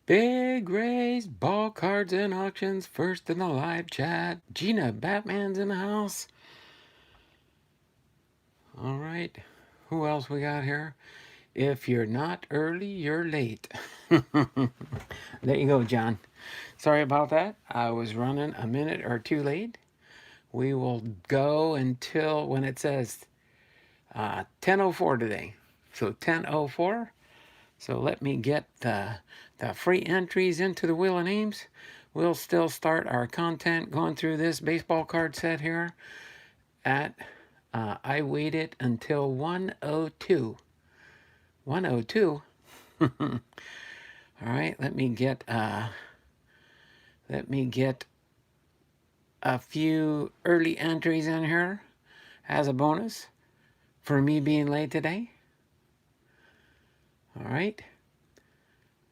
Big raise, ball cards and auctions, first in the live chat. Gina Batman's in the house. All right, who else we got here? If you're not early, you're late. There you go, John. Sorry about that. I was running a minute or two late. We will go until when it says 10:04 today. So 10:04. So let me get the free entries into the Wheel of Names. We'll still start our content going through this baseball card set here at, I waited until 1:02. 1:02? All right, let me get a few early entries in here as a bonus for me being late today. All right.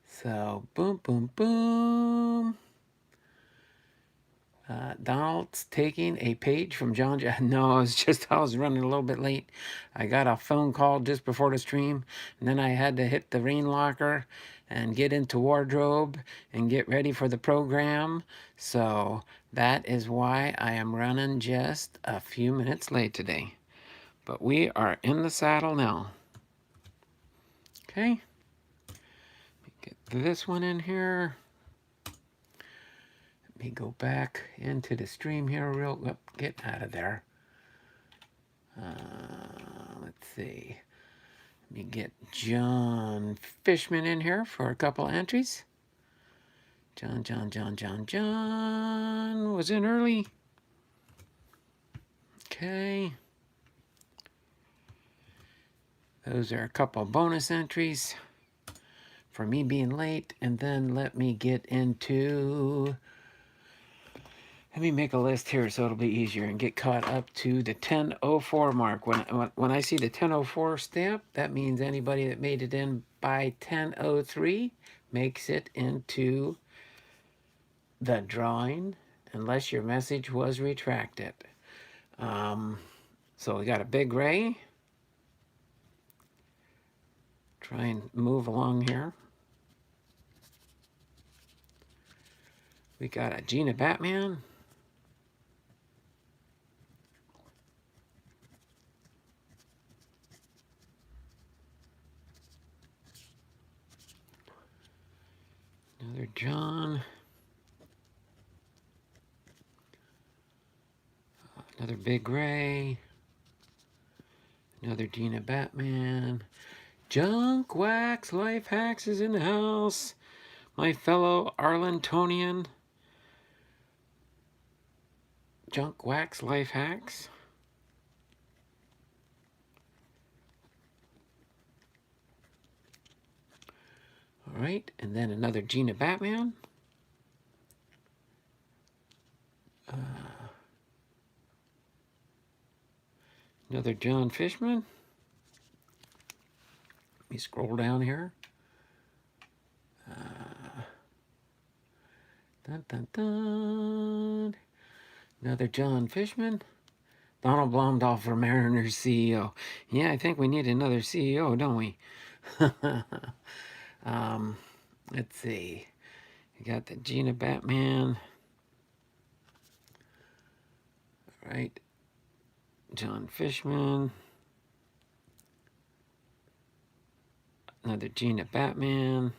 So, boom, boom, boom. Donald's taking a page from John. No, it's just I was running a little bit late. I got a phone call just before the stream, and then I had to hit the rain locker and get into wardrobe and get ready for the program. So that is why I am running just a few minutes late today. But we are in the saddle now. Okay. Get this one in here. Let me go back into the stream here real quick. Get out of there. Let's see. Let me get John Fishman in here for a couple entries. John was in early. Okay. Those are a couple bonus entries for me being late. And then let me get into... Let me make a list here so it'll be easier and get caught up to the 10:04 mark. When I see the 10:04 stamp, that means anybody that made it in by 10:03 makes it into the drawing, unless your message was retracted. So we got a Big Ray. Try and move along here. We got a Gina Batman. Another John. Another Big Ray. Another Gina Batman. Junk Wax Life Hacks is in the house. My fellow Arlingtonian. Junk Wax Life Hacks. All right, and then another Gina Batman. Another John Fishman. Let me scroll down here. Dun, dun, dun. Another John Fishman. Donald Blomdahl for Mariners CEO. Yeah, I think we need another CEO, don't we? Let's see. We got the Gina Batman. All right. John Fishman. Another Gina Batman.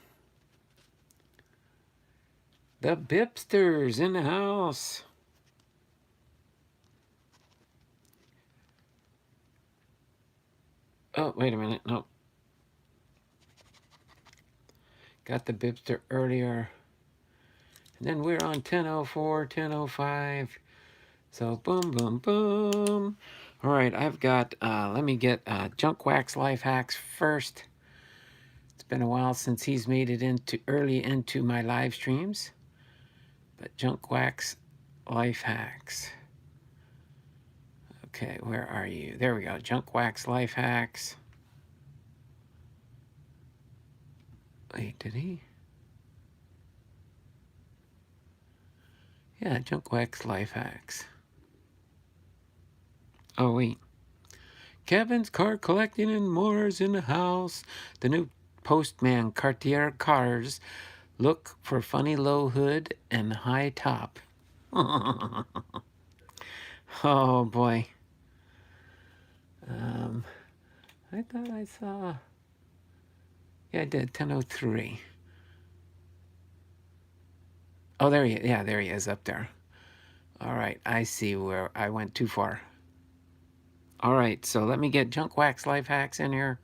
The BiPsters in the house. Oh, wait a minute. Nope. Got the BiPster earlier. And then we're on 10:04, 10:05. So boom, boom, boom. All right, I've got, let me get Junk Wax Life Hacks first. It's been a while since he's made it into early into my live streams. But Junk Wax Life Hacks. Okay, where are you? There we go. Junk Wax Life Hacks. Wait, did he? Yeah, Junk Wax Life Hacks. Oh, wait. Kevin's Car Collecting and More is in the house. The new Postman Cartier cars Look for funny low hood and high top. Oh boy. I thought I saw. Yeah, I did. 10:03. Oh, there he. Yeah, there he is up there. All right, I see where I went too far. All right, so let me get Junk Wax Life Hacks in here.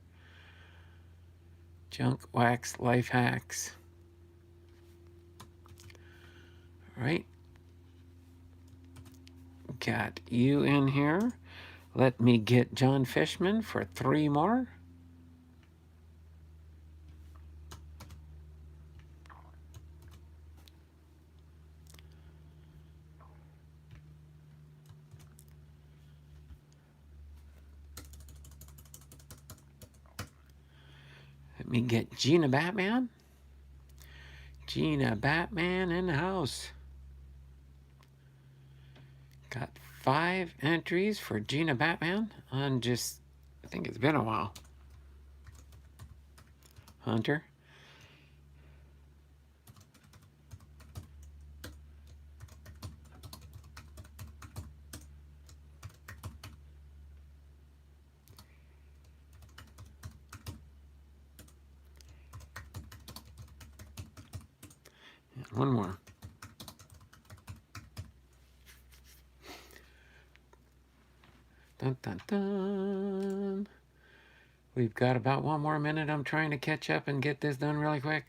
Junk Wax Life Hacks. All right. Got you in here. Let me get John Fishman for 3 more. Let me get Gina Batman. Gina Batman in the house. Got 5 entries for Gina Batman on just, I think it's been a while. Hunter. One more. Dun, dun, dun. We've got about 1 more minute. I'm trying to catch up and get this done really quick.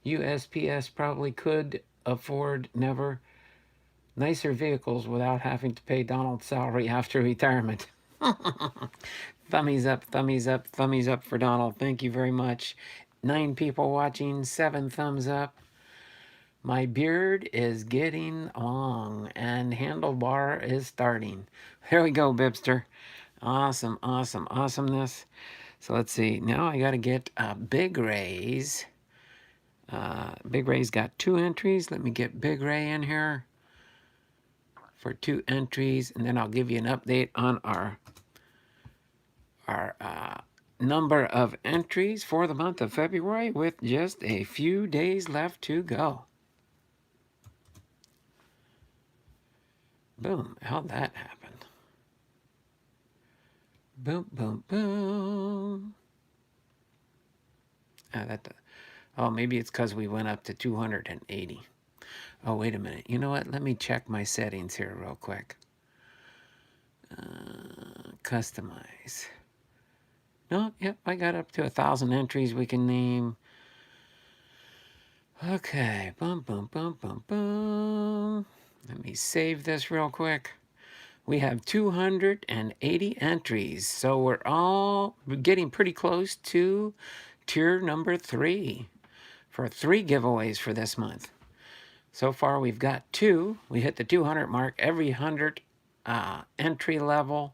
USPS probably could afford nicer vehicles without having to pay Donald's salary after retirement. Thummies up, thummies up, thummies up for Donald. Thank you very much. 9 people watching, 7 thumbs up. My beard is getting long and handlebar is starting. There we go, BiPster. Awesome, awesome, awesomeness. So let's see. Now I got to get Big Ray's. Big Ray's got 2 entries. Let me get Big Ray in here for 2 entries, and then I'll give you an update on our number of entries for the month of February with just a few days left to go. Boom. How'd that happen? Boom, boom, boom. Oh, maybe it's because we went up to 280. Oh, wait a minute. You know what? Let me check my settings here real quick. Customize. No, yep, I got up to 1,000 entries we can name. Okay, boom, boom, boom, boom, boom. Let me save this real quick. We have 280 entries, so we're getting pretty close to tier number 3 for 3 giveaways for this month. So far, we've got 2. We hit the 200 mark. Every 100 entry level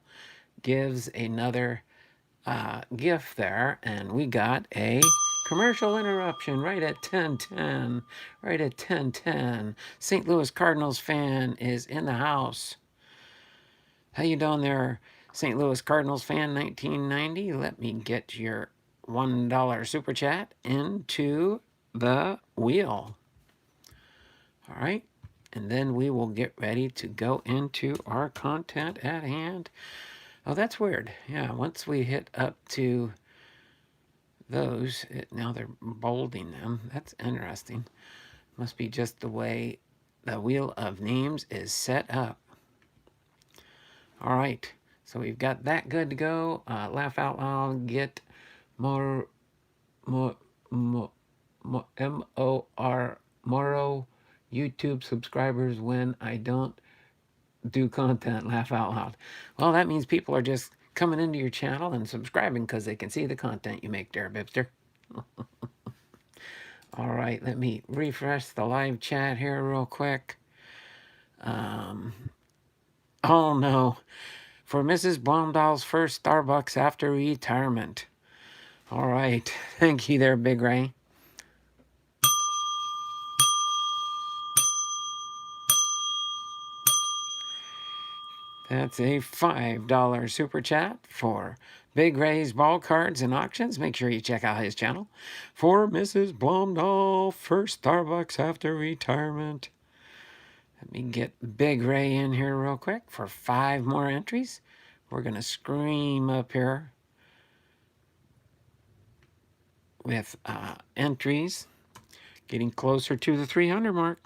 gives another gift there, and we got a commercial interruption right at 10:10. Right at 10:10. St. Louis Cardinals fan is in the house. How you doing there, St. Louis Cardinals fan 1990? Let me get your $1 super chat into the wheel. All right. And then we will get ready to go into our content at hand. Oh, that's weird. Yeah, once we hit up to those, now they're bolding them. That's interesting. Must be just the way the wheel of names is set up. All right. So we've got that good to go. Laugh out loud. Get more Moro YouTube subscribers when I don't do content. Laugh out loud. Well, that means people are just coming into your channel and subscribing because they can see the content you make there, BiPster. All right, let me refresh the live chat here real quick. Oh no, for Mrs. Blomdahl's first Starbucks after retirement. All right, thank you there, Big Ray. That's a $5 super chat for Big Ray's Ball Cards and Auctions. Make sure you check out his channel. For Mrs. Blomdahl, first Starbucks after retirement. Let me get Big Ray in here real quick for 5 more entries. We're going to scream up here with entries, getting closer to the 300 mark.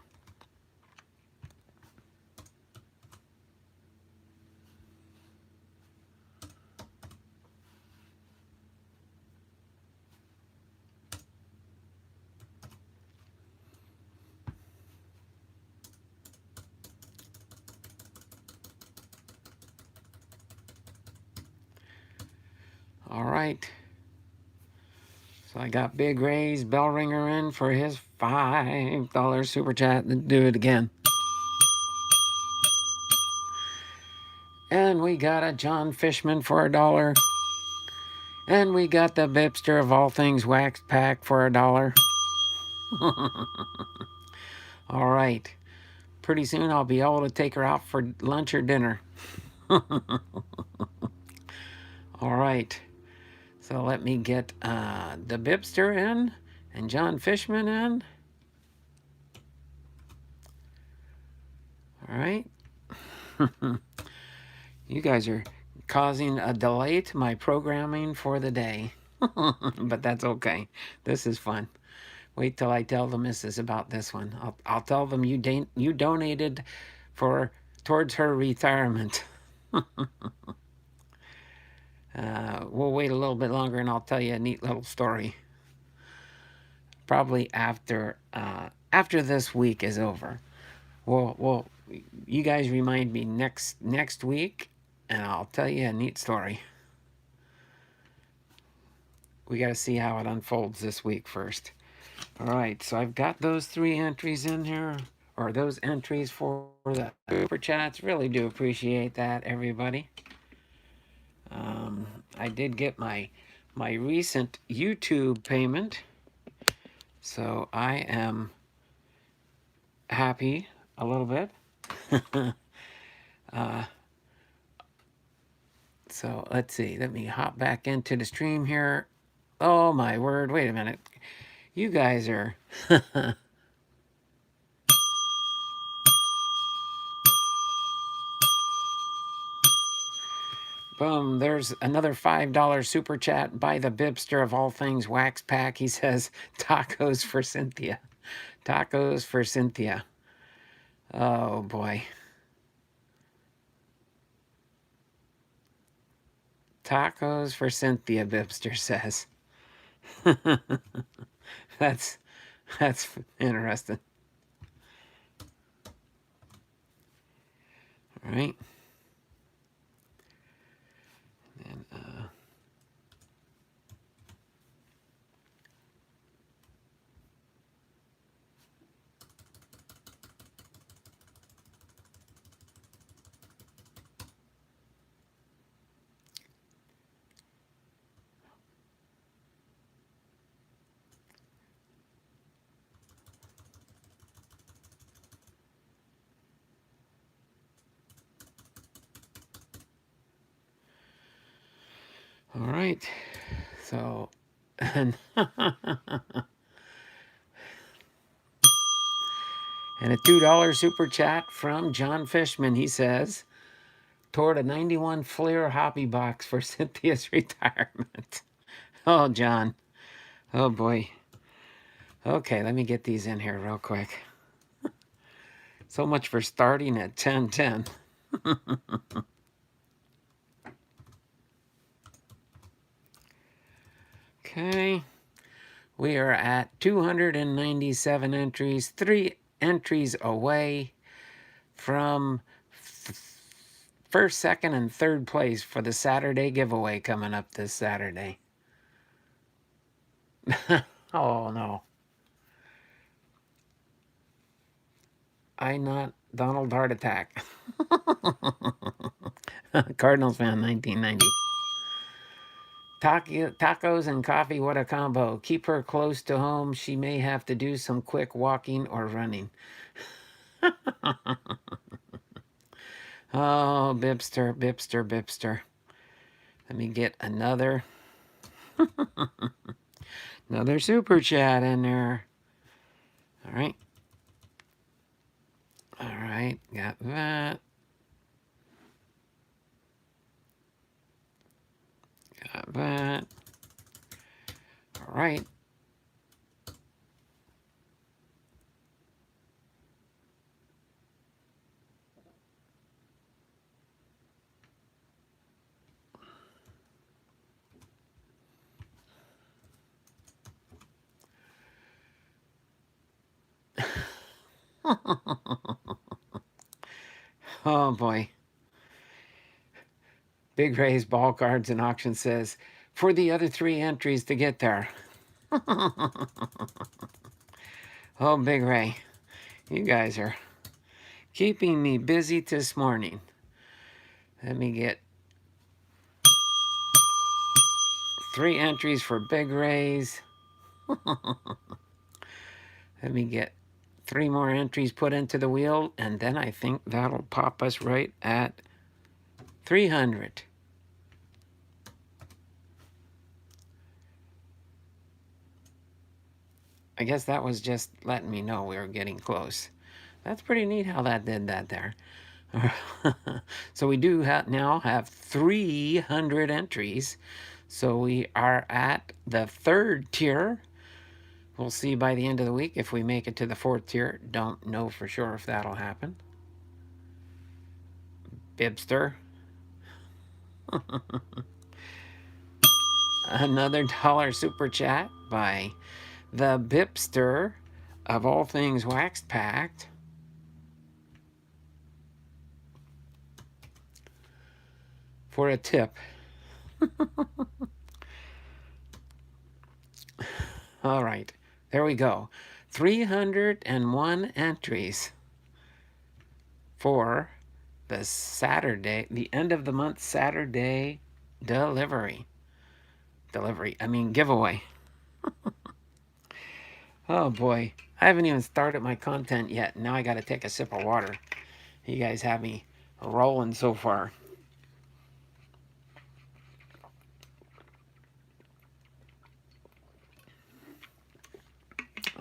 All right. So I got Big Ray's bell ringer in for his $5 super chat. Let's do it again. And we got a John Fishman for $1. And we got the BiPster of all things wax pack for $1. All right. Pretty soon I'll be able to take her out for lunch or dinner. All right. So let me get the BiPster in and John Fishman in. All right. You guys are causing a delay to my programming for the day. But that's okay. This is fun. Wait till I tell the missus about this one. I'll tell them you donated towards her retirement. We'll wait a little bit longer and I'll tell you a neat little story. Probably after this week is over. Well, you guys remind me next week, and I'll tell you a neat story. We got to see how it unfolds this week first. All right, so I've got those 3 entries in here, or those entries for the super chats. Really do appreciate that, everybody. I did get my recent YouTube payment, so I am happy a little bit. So let's see. Let me hop back into the stream here. Oh my word! Wait a minute. You guys are. Boom, there's another $5 super chat by the BiPster of all things wax pack. He says, tacos for Cynthia. Tacos for Cynthia. Oh boy. Tacos for Cynthia, BiPster says. That's interesting. All right. And all right. So, and and a $2 super chat from John Fishman. He says, toward a 91 Fleer hobby box for Cynthia's retirement. Oh, John. Oh, boy. Okay, let me get these in here real quick. So much for starting at 10:10. Okay. We are at 297 entries, 3 entries away from first, second, and third place for the Saturday giveaway coming up this Saturday. Oh, no. Not Donald Heart Attack. Cardinals fan, 1990. Tacos and coffee, what a combo. Keep her close to home. She may have to do some quick walking or running. Oh, BiPster, BiPster, BiPster. Let me get another super chat in there. All right. All right, got that. Got that. All right. Oh boy. Big Ray's Ball Cards and Auction says, for the other 3 entries to get there. Oh, Big Ray, you guys are keeping me busy this morning. Let me get 3 entries for Big Ray's. Let me get 3 more entries put into the wheel, and then I think that'll pop us right at 300. I guess that was just letting me know we were getting close. That's pretty neat how that did that there. So we do now have 300 entries. So we are at the 3rd tier. We'll see by the end of the week if we make it to the 4th tier. Don't know for sure if that'll happen. BiPster. Another dollar super chat by the BiPster of all things waxed packed. For a tip. All right, there we go. 301 entries for the Saturday, the end of the month Saturday giveaway. Oh boy, I haven't even started my content yet. Now I got to take a sip of water. You guys have me rolling so far.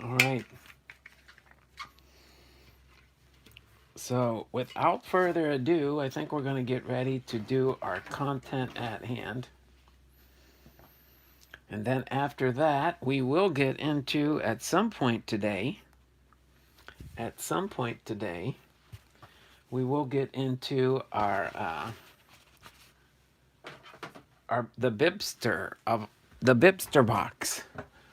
All right. So without further ado, I think we're going to get ready to do our content at hand. And then after that, we will get into, at some point today, we will get into the BiPster box.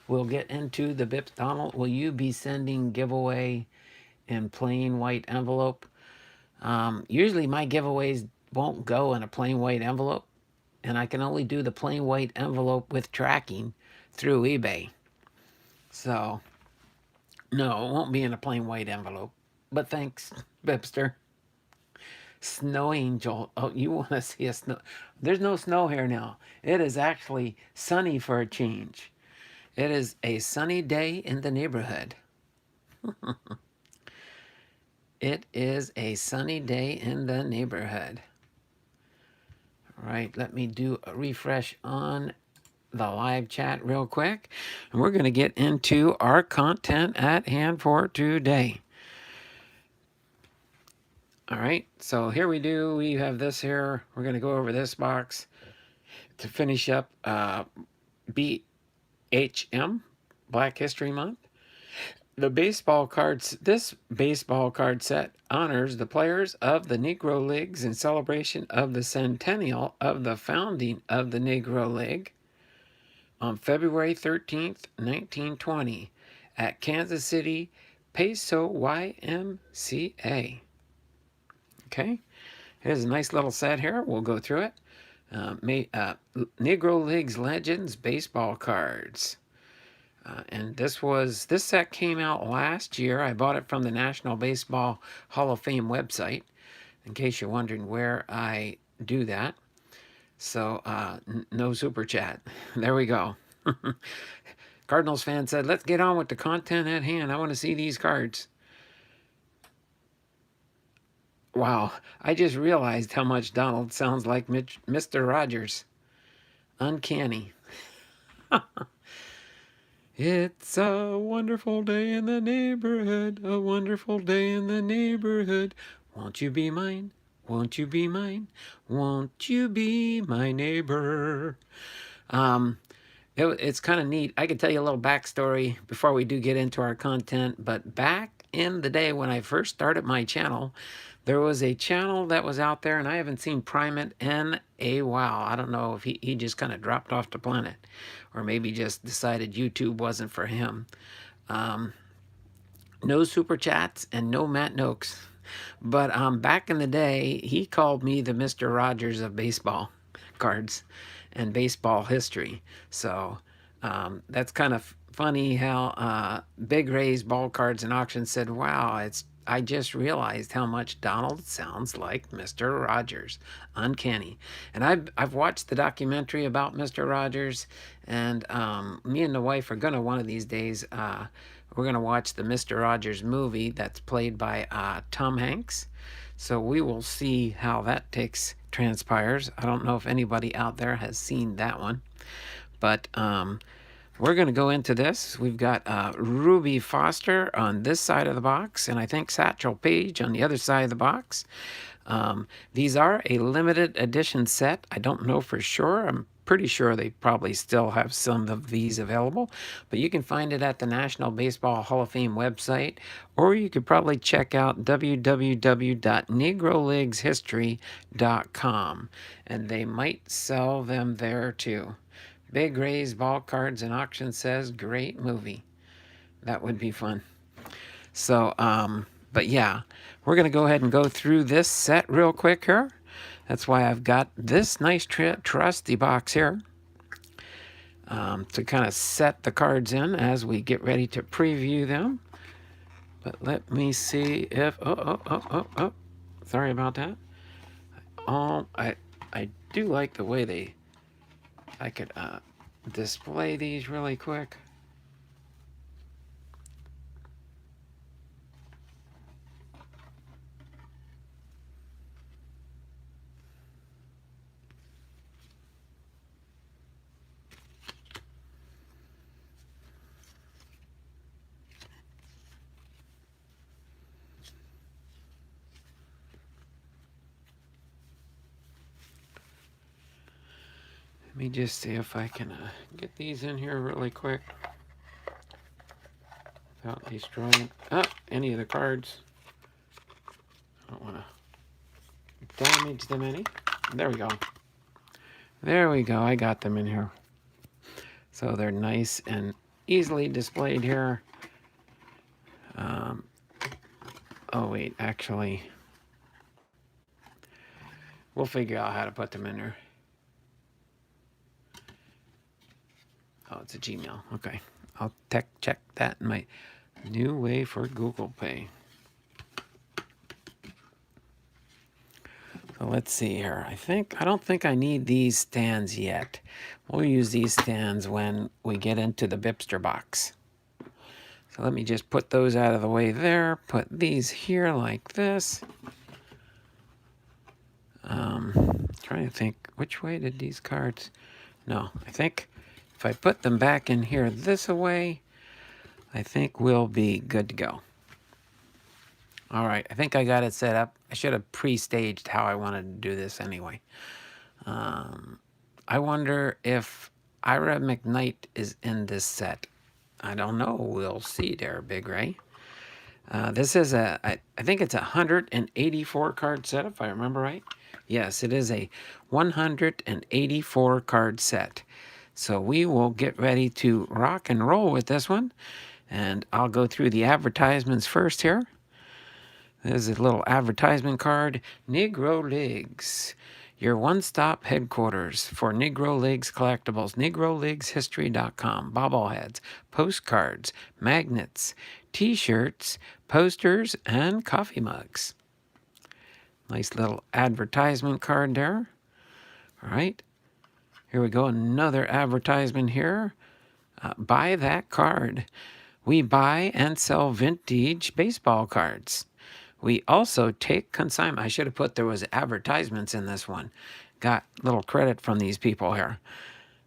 We'll get into the BiPster. Donald, will you be sending giveaway in plain white envelope? Usually my giveaways won't go in a plain white envelope, and I can only do the plain white envelope with tracking through eBay. So, no, it won't be in a plain white envelope. But thanks, BiPster. Snow Angel. Oh, you want to see a snow? There's no snow here now. It is actually sunny for a change. It is a sunny day in the neighborhood. It is a sunny day in the neighborhood. All right, let me do a refresh on the live chat real quick. And we're going to get into our content at hand for today. All right, so here we do. We have this here. We're going to go over this box to finish up BHM, Black History Month. This baseball card set honors the players of the Negro Leagues in celebration of the centennial of the founding of the Negro League on February 13th, 1920 at Kansas City Peso YMCA. Okay, here's a nice little set here. We'll go through it. Negro Leagues Legends baseball cards. And this set came out last year. I bought it from the National Baseball Hall of Fame website, in case you're wondering where I do that. So, no super chat. There we go. Cardinals fan said, let's get on with the content at hand. I want to see these cards. Wow, I just realized how much Donald sounds like Mr. Rogers. Uncanny. It's a wonderful day in the neighborhood, a wonderful day in the neighborhood. Won't you be mine? Won't you be mine? Won't you be my neighbor? Um, it's kind of neat. I could tell you a little backstory before we do get into our content, but back in the day when I first started my channel, there was a channel that was out there, and I haven't seen Primate in a while. I don't know if he just kind of dropped off the planet, or maybe just decided YouTube wasn't for him. Um, no super chats and no Matt Noakes. But back in the day, he called me the Mr. Rogers of baseball cards and baseball history. So that's kind of funny how Big Ray's Ball Cards and Auctions said, wow, I just realized how much Donald sounds like Mr. Rogers. Uncanny. And I've watched the documentary about Mr. Rogers, and me and the wife are going to one of these days, we're going to watch the Mr. Rogers movie that's played by Tom Hanks. So we will see how that transpires. I don't know if anybody out there has seen that one. But we're going to go into this. We've got Ruby Foster on this side of the box, and I think Satchel Paige on the other side of the box. These are a limited edition set. I don't know for sure. I'm pretty sure they probably still have some of these available, but you can find it at the National Baseball Hall of Fame website, or you could probably check out www.negroleagueshistory.com, and they might sell them there too. Big Ray's Ball Cards and Auction says, great movie. That would be fun. So, but yeah, we're going to go ahead and go through this set real quick here. That's why I've got this nice trusty box here to kind of set the cards in as we get ready to preview them. But let me see if, oh, sorry about that. I do like the way I could display these really quick. Let me just see if I can get these in here really quick without destroying any of the cards. I don't want to damage them any. There we go. There we go. I got them in here. So they're nice and easily displayed here. Oh, wait. Actually, we'll figure out how to put them in there. Oh, it's a Gmail. Okay. I'll check that in my new way for Google Pay. So let's see here. I don't think I need these stands yet. We'll use these stands when we get into the BiPster box. So let me just put those out of the way there. Put these here like this. Trying to think, which way did these cards? No, I think if I put them back in here this way, I think we'll be good to go. All right, I think I got it set up. I should have pre-staged how I wanted to do this anyway. I wonder if Ira McKnight is in this set. I don't know. We'll see there, Big Ray. This is I think it's a 184 card set, if I remember right. Yes, it is a 184 card set. So we will get ready to rock and roll with this one. And I'll go through the advertisements first here. There's a little advertisement card. Negro Leagues, your one-stop headquarters for Negro Leagues collectibles. NegroLeaguesHistory.com. Bobbleheads, postcards, magnets, T-shirts, posters, and coffee mugs. Nice little advertisement card there. All right. Here we go. Another advertisement here. Buy that card. We buy and sell vintage baseball cards. We also take consignment. I should have put there was advertisements in this one. Got little credit from these people here.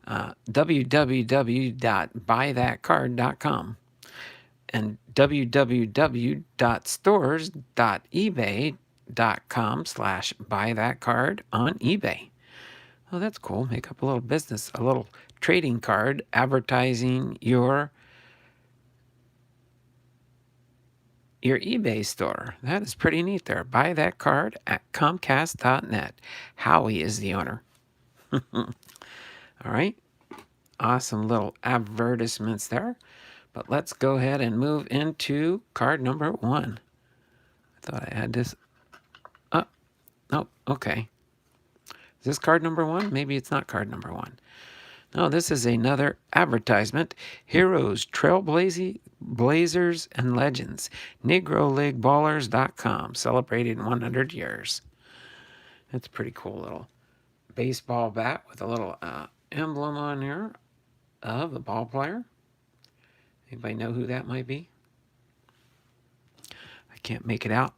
www.buythatcard.com and www.stores.ebay.com/buythatcard on eBay. Oh, that's cool. Make up a little business, a little trading card advertising your eBay store. That is pretty neat there. Buy that card at Comcast.net. Howie is the owner. All right. Awesome little advertisements there. But let's go ahead and move into card number 1. I thought I had this. Oh, no. Okay. Is this card number 1? Maybe it's not card number 1. No, this is another advertisement. Heroes, Trailblazers, and Legends. NegroLeagueBallers.com. Celebrating 100 years. That's a pretty cool little baseball bat with a little emblem on here of the ball player. Anybody know who that might be? I can't make it out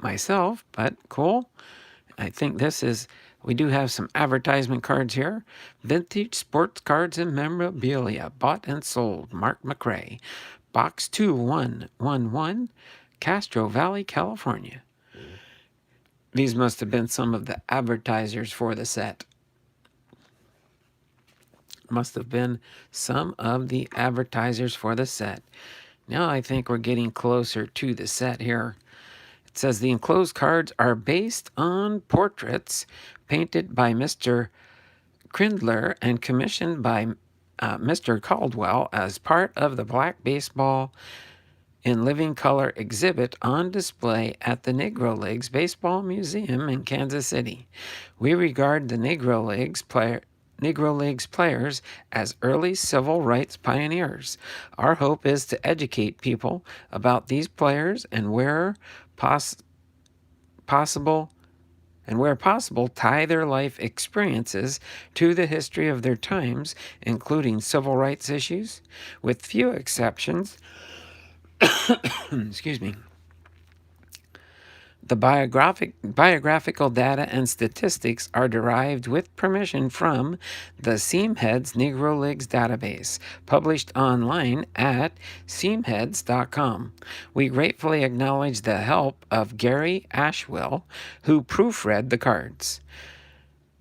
myself, but cool. I think this is, we do have some advertisement cards here. Vintage sports cards and memorabilia, bought and sold. Mark McRae, Box 2111, Castro Valley, California. These must have been some of the advertisers for the set. Must have been some of the advertisers for the set. Now I think we're getting closer to the set here. It says the enclosed cards are based on portraits painted by Mr. Krindler and commissioned by Mr. Caldwell as part of the Black Baseball in Living Color exhibit on display at the Negro Leagues Baseball Museum in Kansas City. We regard the Negro Leagues players as early civil rights pioneers. Our hope is to educate people about these players and where possible, tie their life experiences to the history of their times, including civil rights issues, with few exceptions. Excuse me. The biographical data and statistics are derived with permission from the Seamheads Negro Leagues database, published online at seamheads.com. We gratefully acknowledge the help of Gary Ashwell, who proofread the cards.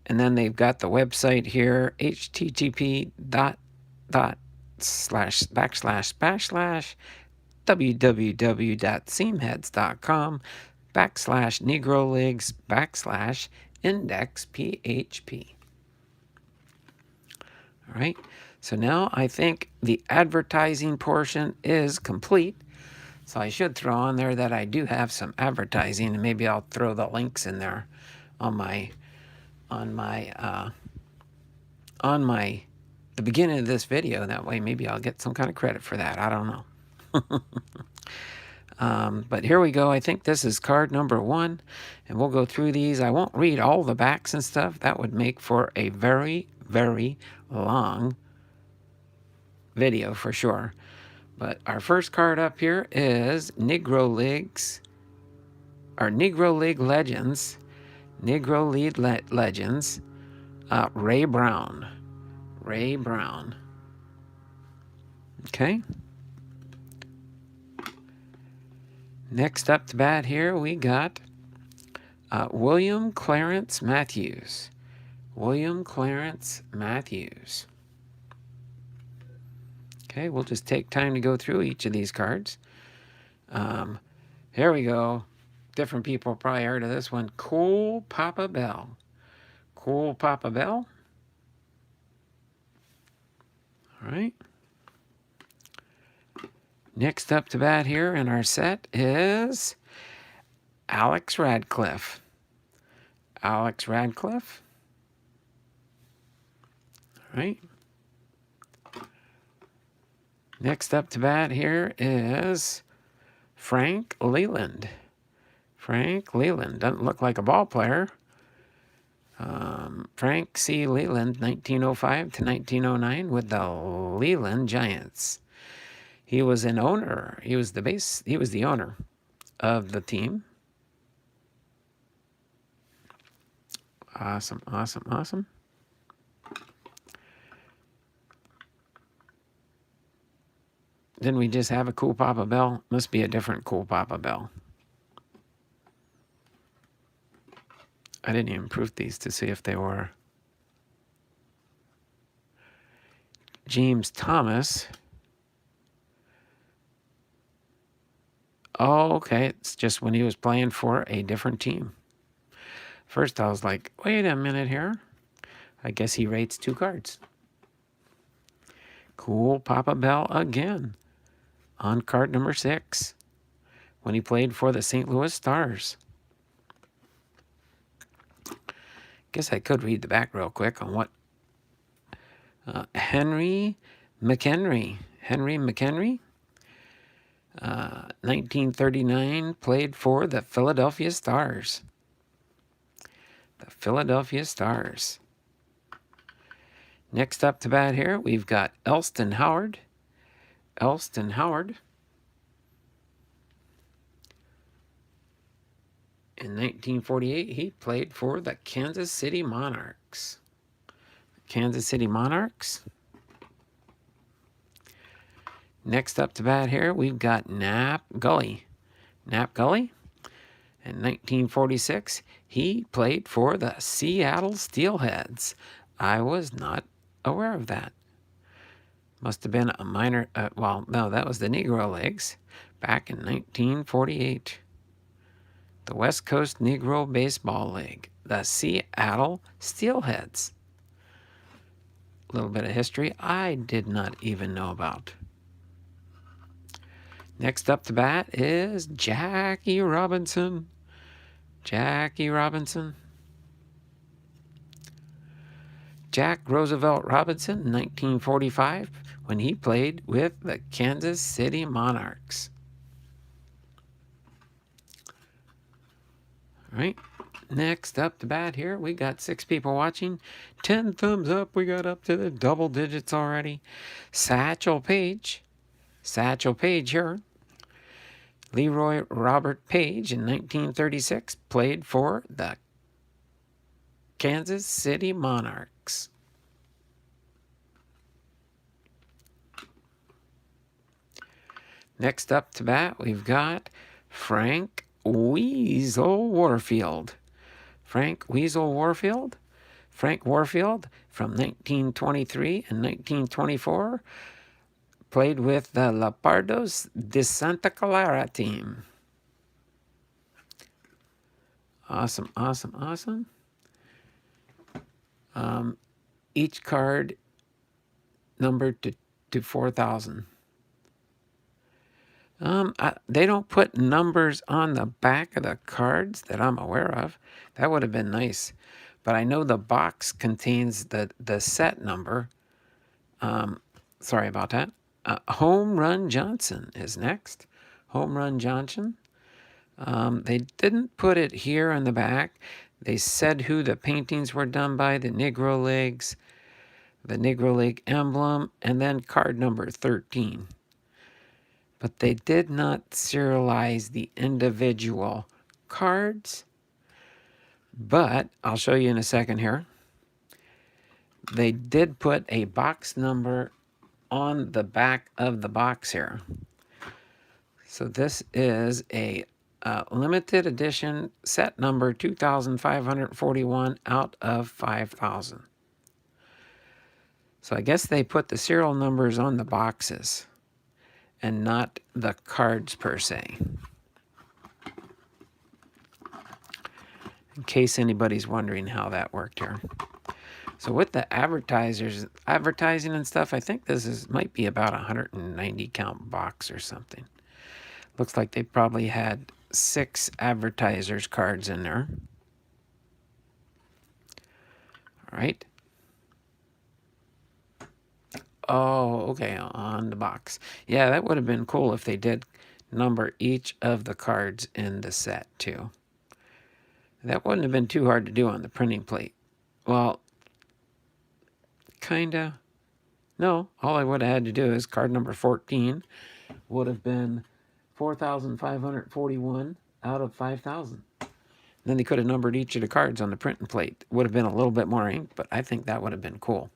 And then they've got the website here, http://www.seamheads.com/Negro Leagues/index PHP. All right, so now I think the advertising portion is complete. So I should throw on there that I do have some advertising, and maybe I'll throw the links in there on the beginning of this video. That way maybe I'll get some kind of credit for that. I don't know. But here we go. I think this is card number 1, and we'll go through these. I won't read all the backs and stuff. That would make for a very, very long video for sure. But our first card up here is Negro League Legends. Negro League Legends. Ray Brown. Okay. Next up to bat here, we got William Clarence Matthews. Okay, we'll just take time to go through each of these cards. Here we go. Different people probably heard of this one. Cool Papa Bell. All right. Next up to bat here in our set is Alex Radcliffe. All right. Next up to bat here is Frank Leland. Doesn't look like a ball player. Frank C. Leland, 1905 to 1909 with the Leland Giants. He was the owner of the team. Awesome, awesome, awesome. Didn't we just have a cool Papa Bell? Must be a different cool Papa Bell. I didn't even proof these to see if they were. James Thomas. Oh, okay. It's just when he was playing for a different team. First, I was like, wait a minute here. I guess he rates 2 cards. Cool Papa Bell again on card number 6 when he played for the St. Louis Stars. Guess I could read the back real quick on what Henry McHenry. Henry McHenry, 1939, played for the Philadelphia Stars. The Philadelphia Stars. Next up to bat here, we've got Elston Howard. Elston Howard. In 1948, he played for the Kansas City Monarchs. Kansas City Monarchs. Next up to bat here, we've got Nap Gully. Nap Gully. In 1946, he played for the Seattle Steelheads. I was not aware of that. Must have been a minor, well, no, that was the Negro Leagues back in 1948. The West Coast Negro Baseball League, the Seattle Steelheads. A little bit of history I did not even know about. Next up to bat is Jackie Robinson. Jackie Robinson. Jack Roosevelt Robinson, 1945, when he played with the Kansas City Monarchs. All right. Next up to bat here, we got 6 people watching. 10 thumbs up. We got up to the double digits already. Satchel Paige. Satchel Paige here. Leroy Robert Page in 1936 played for the Kansas City Monarchs. Next up to bat, we've got Frank Weasel Warfield. Frank Weasel Warfield. Frank Warfield from 1923 and 1924 played with the Leopardos de Santa Clara team. Awesome, awesome, awesome. Each card numbered to 4,000. They don't put numbers on the back of the cards that I'm aware of. That would have been nice. But I know the box contains the set number. Sorry about that. Home Run Johnson is next. Home Run Johnson. They didn't put it here in the back. They said who the paintings were done by, the Negro Leagues, the Negro League emblem, and then card number 13. But they did not serialize the individual cards. But I'll show you in a second here. They did put a box number on the back of the box here. So this is a limited edition set number 2,541 out of 5,000. So I guess they put the serial numbers on the boxes and not the cards per se. In case anybody's wondering how that worked here. So with the advertising and stuff, I think this might be about 190 count box or something. Looks like they probably had 6 advertisers cards in there. All right. Oh, okay, on the box. Yeah, that would have been cool if they did number each of the cards in the set too. That wouldn't have been too hard to do on the printing plate. Well, kinda. No, all I would have had to do is card number 14 would have been 4,541 out of 5,000. Then they could have numbered each of the cards on the printing plate. Would have been a little bit more ink, but I think that would have been cool.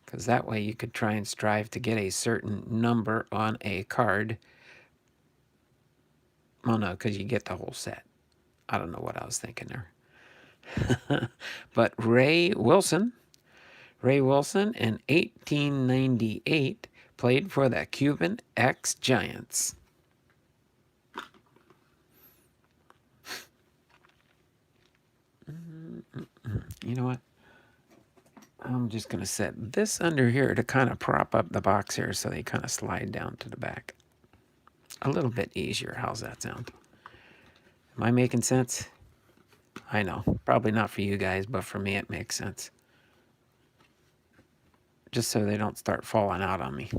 Because that way you could try and strive to get a certain number on a card. Well, no, because you get the whole set. I don't know what I was thinking there. But Ray Wilson in 1898 played for the Cuban ex-Giants. You know what? I'm just going to set this under here to kind of prop up the box here so they kind of slide down to the back. A little bit easier. How's that sound? Am I making sense? I know. Probably not for you guys, but for me it makes sense. Just so they don't start falling out on me.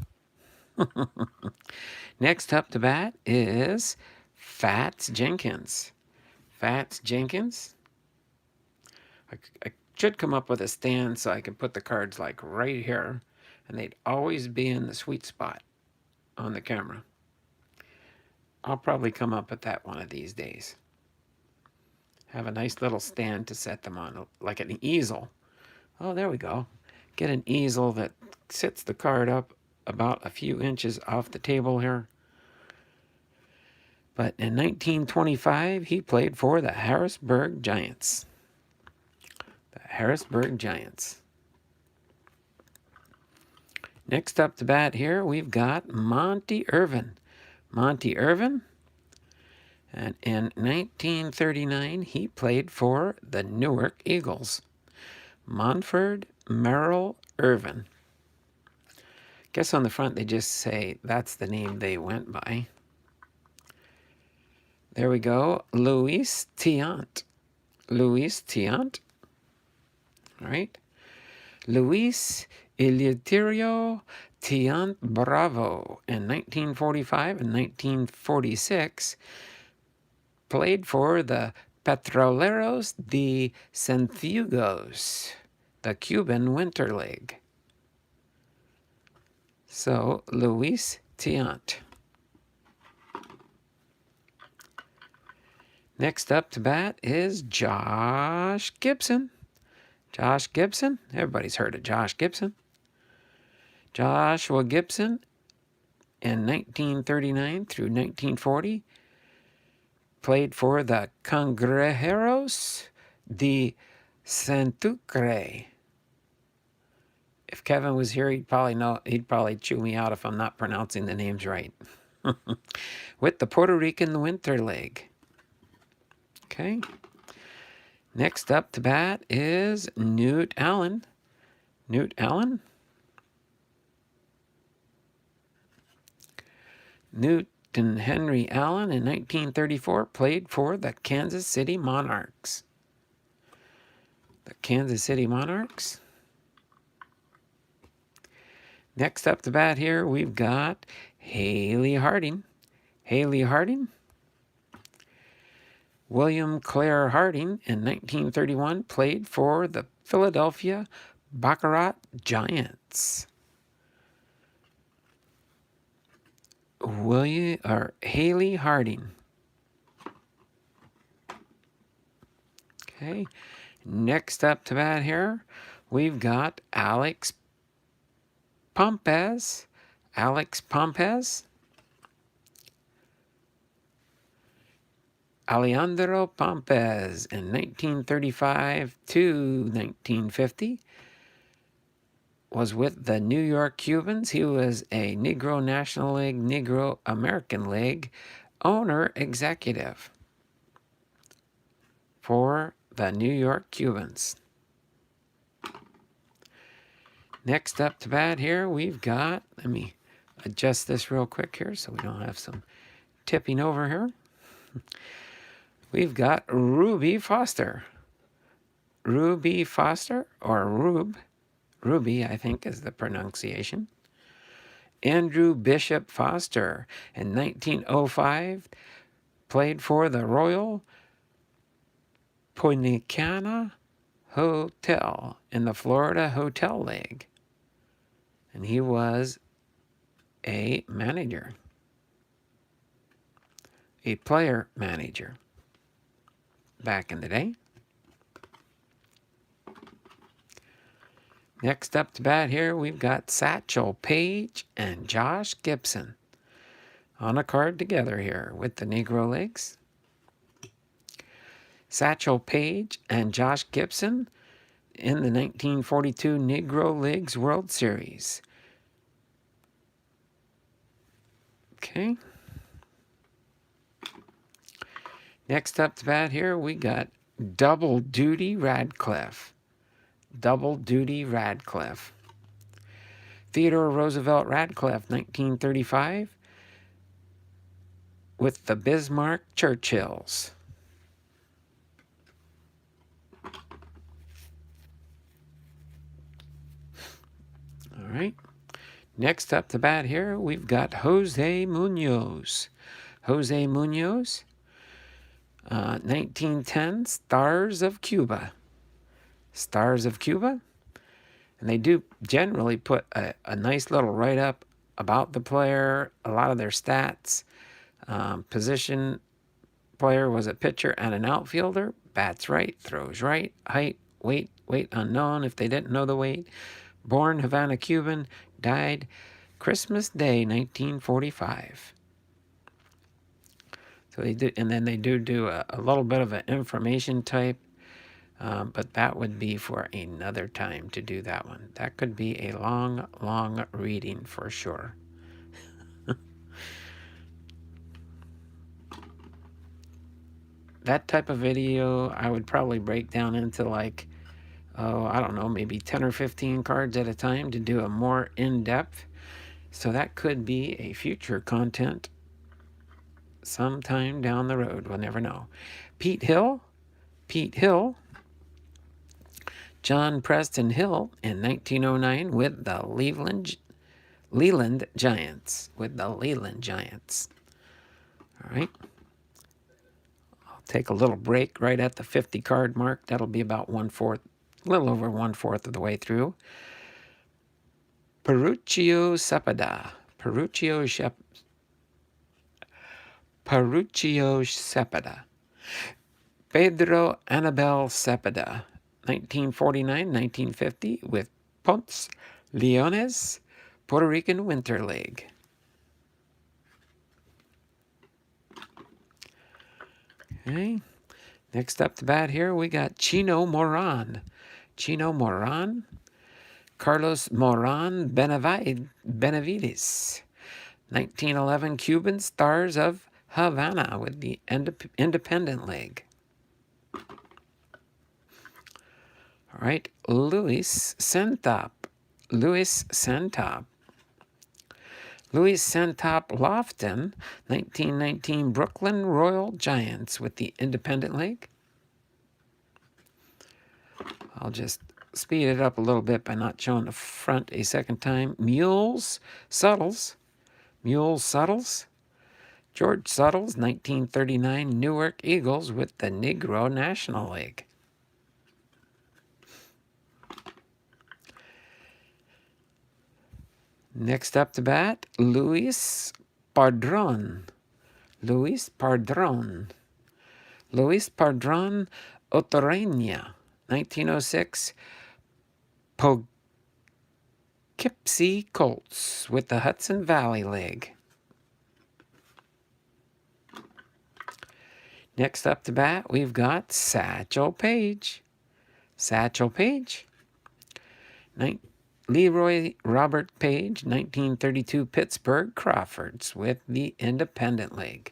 Next up to bat is Fats Jenkins. Fats Jenkins. I should come up with a stand so I can put the cards like right here, and they'd always be in the sweet spot on the camera. I'll probably come up with that one of these days. Have a nice little stand to set them on, like an easel. Oh, there we go. Get an easel that sits the card up about a few inches off the table here. But in 1925, he played for the Harrisburg Giants. The Harrisburg Giants. Next up to bat here, we've got Monty Irvin. Monty Irvin. And in 1939, he played for the Newark Eagles. Montford Merrill Irvin. Guess on the front they just say that's the name they went by. There we go. Luis Tiant. Luis Tiant. All right. Luis Eleuterio Tiant Bravo in 1945 and 1946 played for the Petroleros de Cienfuegos, the Cuban Winter League. So, Luis Tiant. Next up to bat is Josh Gibson. Josh Gibson. Everybody's heard of Josh Gibson. Joshua Gibson in 1939 through 1940 played for the Cangrejeros de Santucre. If Kevin was here, he'd probably chew me out if I'm not pronouncing the names right. With the Puerto Rican Winter League. Okay. Next up to bat is Newt Allen. Newt Allen. Newton Henry Allen in 1934 played for the Kansas City Monarchs. The Kansas City Monarchs. Next up to bat here, we've got Haley Harding. Haley Harding. William Clare Harding in 1931 played for the Philadelphia Baccarat Giants. Haley Harding. Okay. Next up to bat here, we've got Alex Pompez. Alex Pompez. Alejandro Pompez in 1935 to 1950 was with the New York Cubans. He was a Negro National League, Negro American League owner executive for the New York Cubans. Next up to bat here, we've got, let me adjust this real quick here so we don't have some tipping over here. We've got Ruby Foster. Ruby Foster, or Rube. Ruby, I think, is the pronunciation. Andrew Bishop Foster in 1905 played for the Royal Poinciana Hotel in the Florida Hotel League. And he was a manager. a player manager back in the day. Next up to bat here, we've got Satchel Paige and Josh Gibson on a card together here with the Negro Leagues. Satchel Paige and Josh Gibson in the 1942 Negro Leagues World Series. Okay. Next up to bat here, we got Double Duty Radcliffe. Double Duty Radcliffe. Theodore Roosevelt Radcliffe, 1935, with the Bismarck Churchills. All right. Next up to bat here, we've got Jose Munoz. Jose Munoz, 1910, Stars of Cuba. Stars of Cuba. And they do generally put a nice little write-up about the player, a lot of their stats. Position, player was a pitcher and an outfielder. Bats right, throws right, height, weight unknown if they didn't know the weight. Born Havana, Cuban, died Christmas Day, 1945. So they do, and then they do a little bit of an information type. But that would be for another time to do that one. That could be a long, long reading for sure. That type of video, I would probably break down into like, I don't know, maybe 10 or 15 cards at a time to do a more in-depth. So that could be a future content sometime down the road. We'll never know. Pete Hill. John Preston Hill in 1909 with the Leland Giants. All right. I'll take a little break right at the 50 card mark. That'll be about 1/4, a little over 1/4 of the way through. Peruccio Cepeda. Pedro Anabel Cepeda. 1949-1950 with Ponce Leones, Puerto Rican Winter League. Okay. Next up to bat here, we got Chino Moran. Carlos Moran Benavides. 1911 Cuban Stars of Havana with the Independent League. All right, Louis Sentop Lofton, 1919 Brooklyn Royal Giants with the Independent League. I'll just speed it up a little bit by not showing the front a second time. Mules Suttles. George Suttles, 1939 Newark Eagles with the Negro National League. Next up to bat, Luis Padron Otorena, 1906 Poughkeepsie Colts with the Hudson Valley League. Next up to bat, we've got Satchel Paige. Leroy Robert Page, 1932 Pittsburgh Crawfords with the Independent League.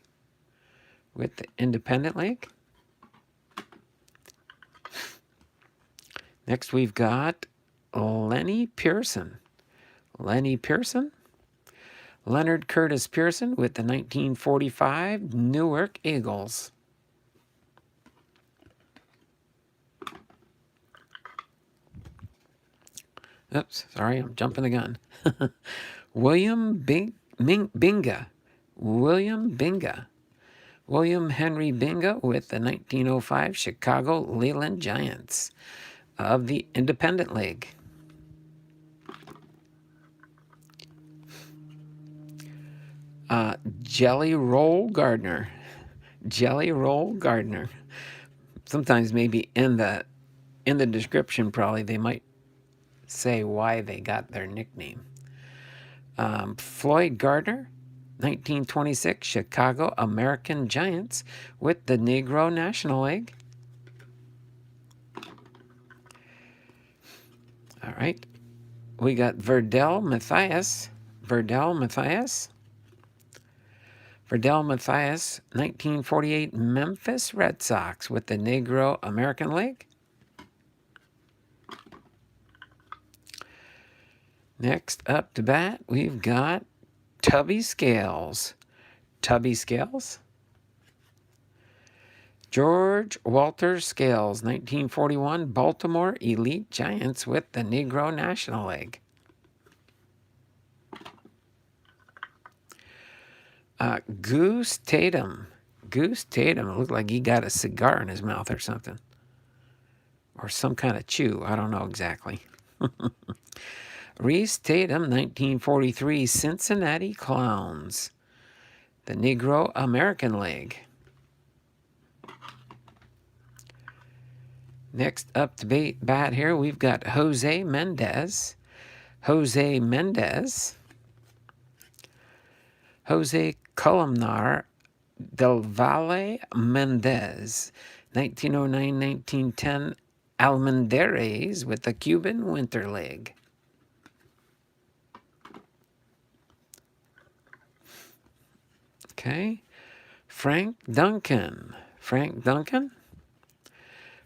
Next, we've got Lenny Pearson. Leonard Curtis Pearson with the 1945 Newark Eagles. Oops, sorry, I'm jumping the gun. William Binga. William Henry Binga with the 1905 Chicago Leland Giants of the Independent League. Jelly Roll Gardner. Jelly Roll Gardner. Sometimes maybe in the description, probably they might say why they got their nickname. Floyd Gardner, 1926 Chicago American Giants with the Negro National League. All right. We got Verdell Mathias. Verdell Mathias, 1948 Memphis Red Sox with the Negro American League. Next up to bat, we've got Tubby Scales. Tubby Scales. George Walter Scales, 1941 Baltimore Elite Giants with the Negro National League. Goose Tatum. Goose Tatum. It looked like he got a cigar in his mouth or something. Or some kind of chew. I don't know exactly. Reese Tatum, 1943 Cincinnati Clowns. The Negro American League. Next up to bat here, we've got Jose Mendez. Jose Mendez. Jose Columnar del Valle Mendez, 1909-1910 Almendares with the Cuban Winter League. Okay. Frank Duncan. Frank Duncan.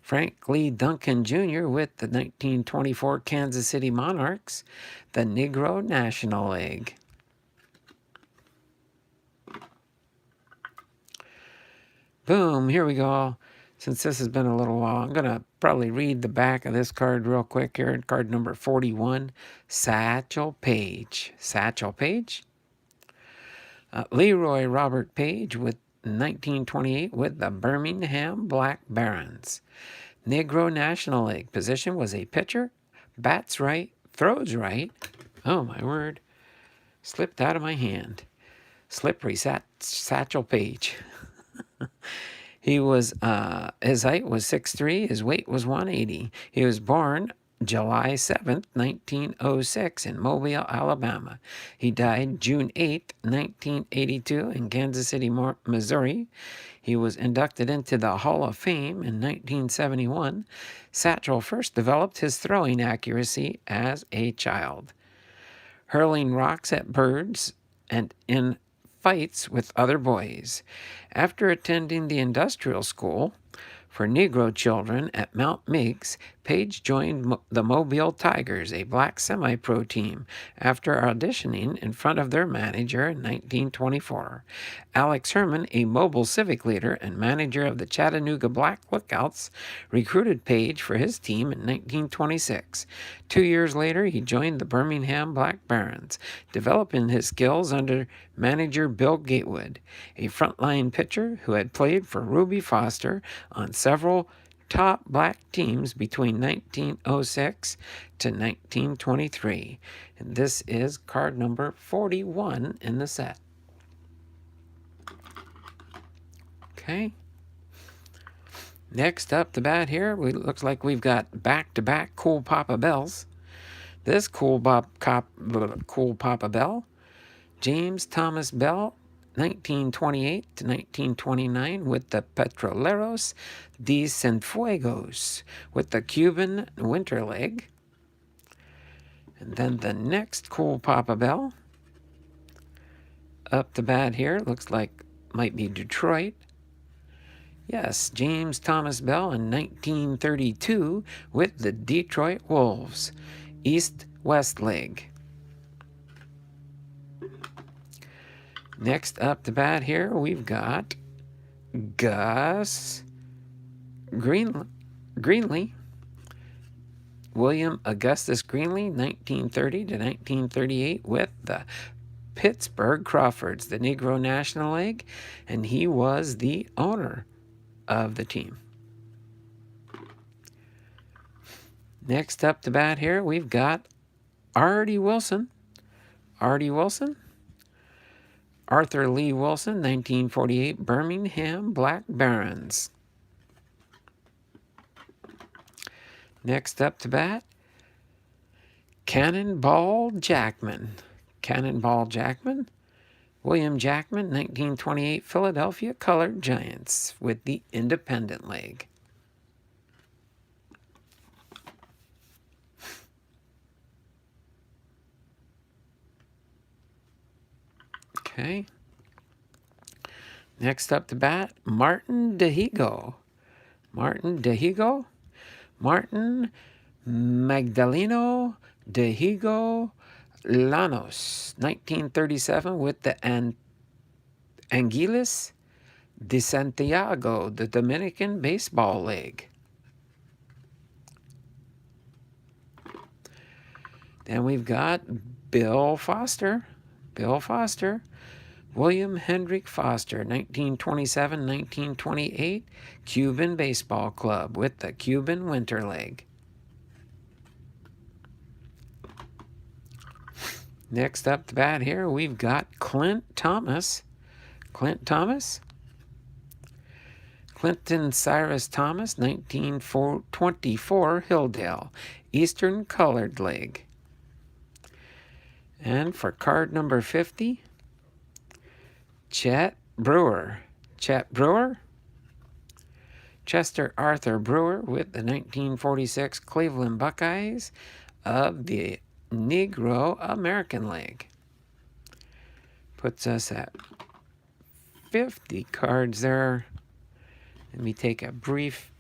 Frank Lee Duncan Jr. with the 1924 Kansas City Monarchs, the Negro National League. Boom, here we go. Since this has been a little while, I'm going to probably read the back of this card real quick here. Card number 41, Satchel Paige. Satchel Paige. Leroy Robert Page with 1928 with the Birmingham Black Barons. Negro National League. Position was a pitcher. Bats right, throws right. Oh, my word. Slipped out of my hand. Slippery Satchel Paige. He was, his height was 6'3", his weight was 180. He was born July 7th, 1906 in Mobile, Alabama. He died June 8th, 1982 in Kansas City, Missouri. He was inducted into the Hall of Fame in 1971. Satchel first developed his throwing accuracy as a child, hurling rocks at birds and in fights with other boys. After attending the industrial school for Negro children at Mount Meigs, Page joined the Mobile Tigers, a black semi-pro team, after auditioning in front of their manager in 1924. Alex Herman, a Mobile civic leader and manager of the Chattanooga Black Lookouts, recruited Page for his team in 1926. 2 years later, he joined the Birmingham Black Barons, developing his skills under manager Bill Gatewood, a frontline pitcher who had played for Ruby Foster on several top black teams between 1906 to 1923. And this is card number 41 in the set. Okay. Next up the bat here, looks like we've got back-to-back Cool Papa Bells. This Cool Papa Bell, James Thomas Bell, 1928 to 1929 with the Petroleros de Cienfuegos with the Cuban Winter League. And then the next Cool Papa Bell, up the bat here, looks like might be Detroit. Yes, James Thomas Bell in 1932 with the Detroit Wolves, East-West League. Next up to bat here, we've got Gus Greenlee. William Augustus Greenlee, 1930 to 1938 with the Pittsburgh Crawfords, the Negro National League, and he was the owner of the team. Next up to bat here, we've got Artie Wilson. Arthur Lee Wilson, 1948, Birmingham Black Barons. Next up to bat, Cannonball Jackman. Cannonball Jackman, William Jackman, 1928, Philadelphia Colored Giants with the Independent League. Okay. Next up to bat, Martin Dahigo. Martin Dahigo, Martin Magdaleno Dahigo Llanos, 1937, with the Anguilas de Santiago, the Dominican Baseball League. Then we've got Bill Foster. Bill Foster, William Hendrick Foster, 1927-1928, Cuban Baseball Club with the Cuban Winter League. Next up to bat here, we've got Clint Thomas. Clint Thomas, Clinton Cyrus Thomas, 1924, Hilldale, Eastern Colored League. And for card number 50, Chet Brewer. Chet Brewer, Chester Arthur Brewer with the 1946 Cleveland Buckeyes of the Negro American League. Puts us at 50 cards there. Let me take a brief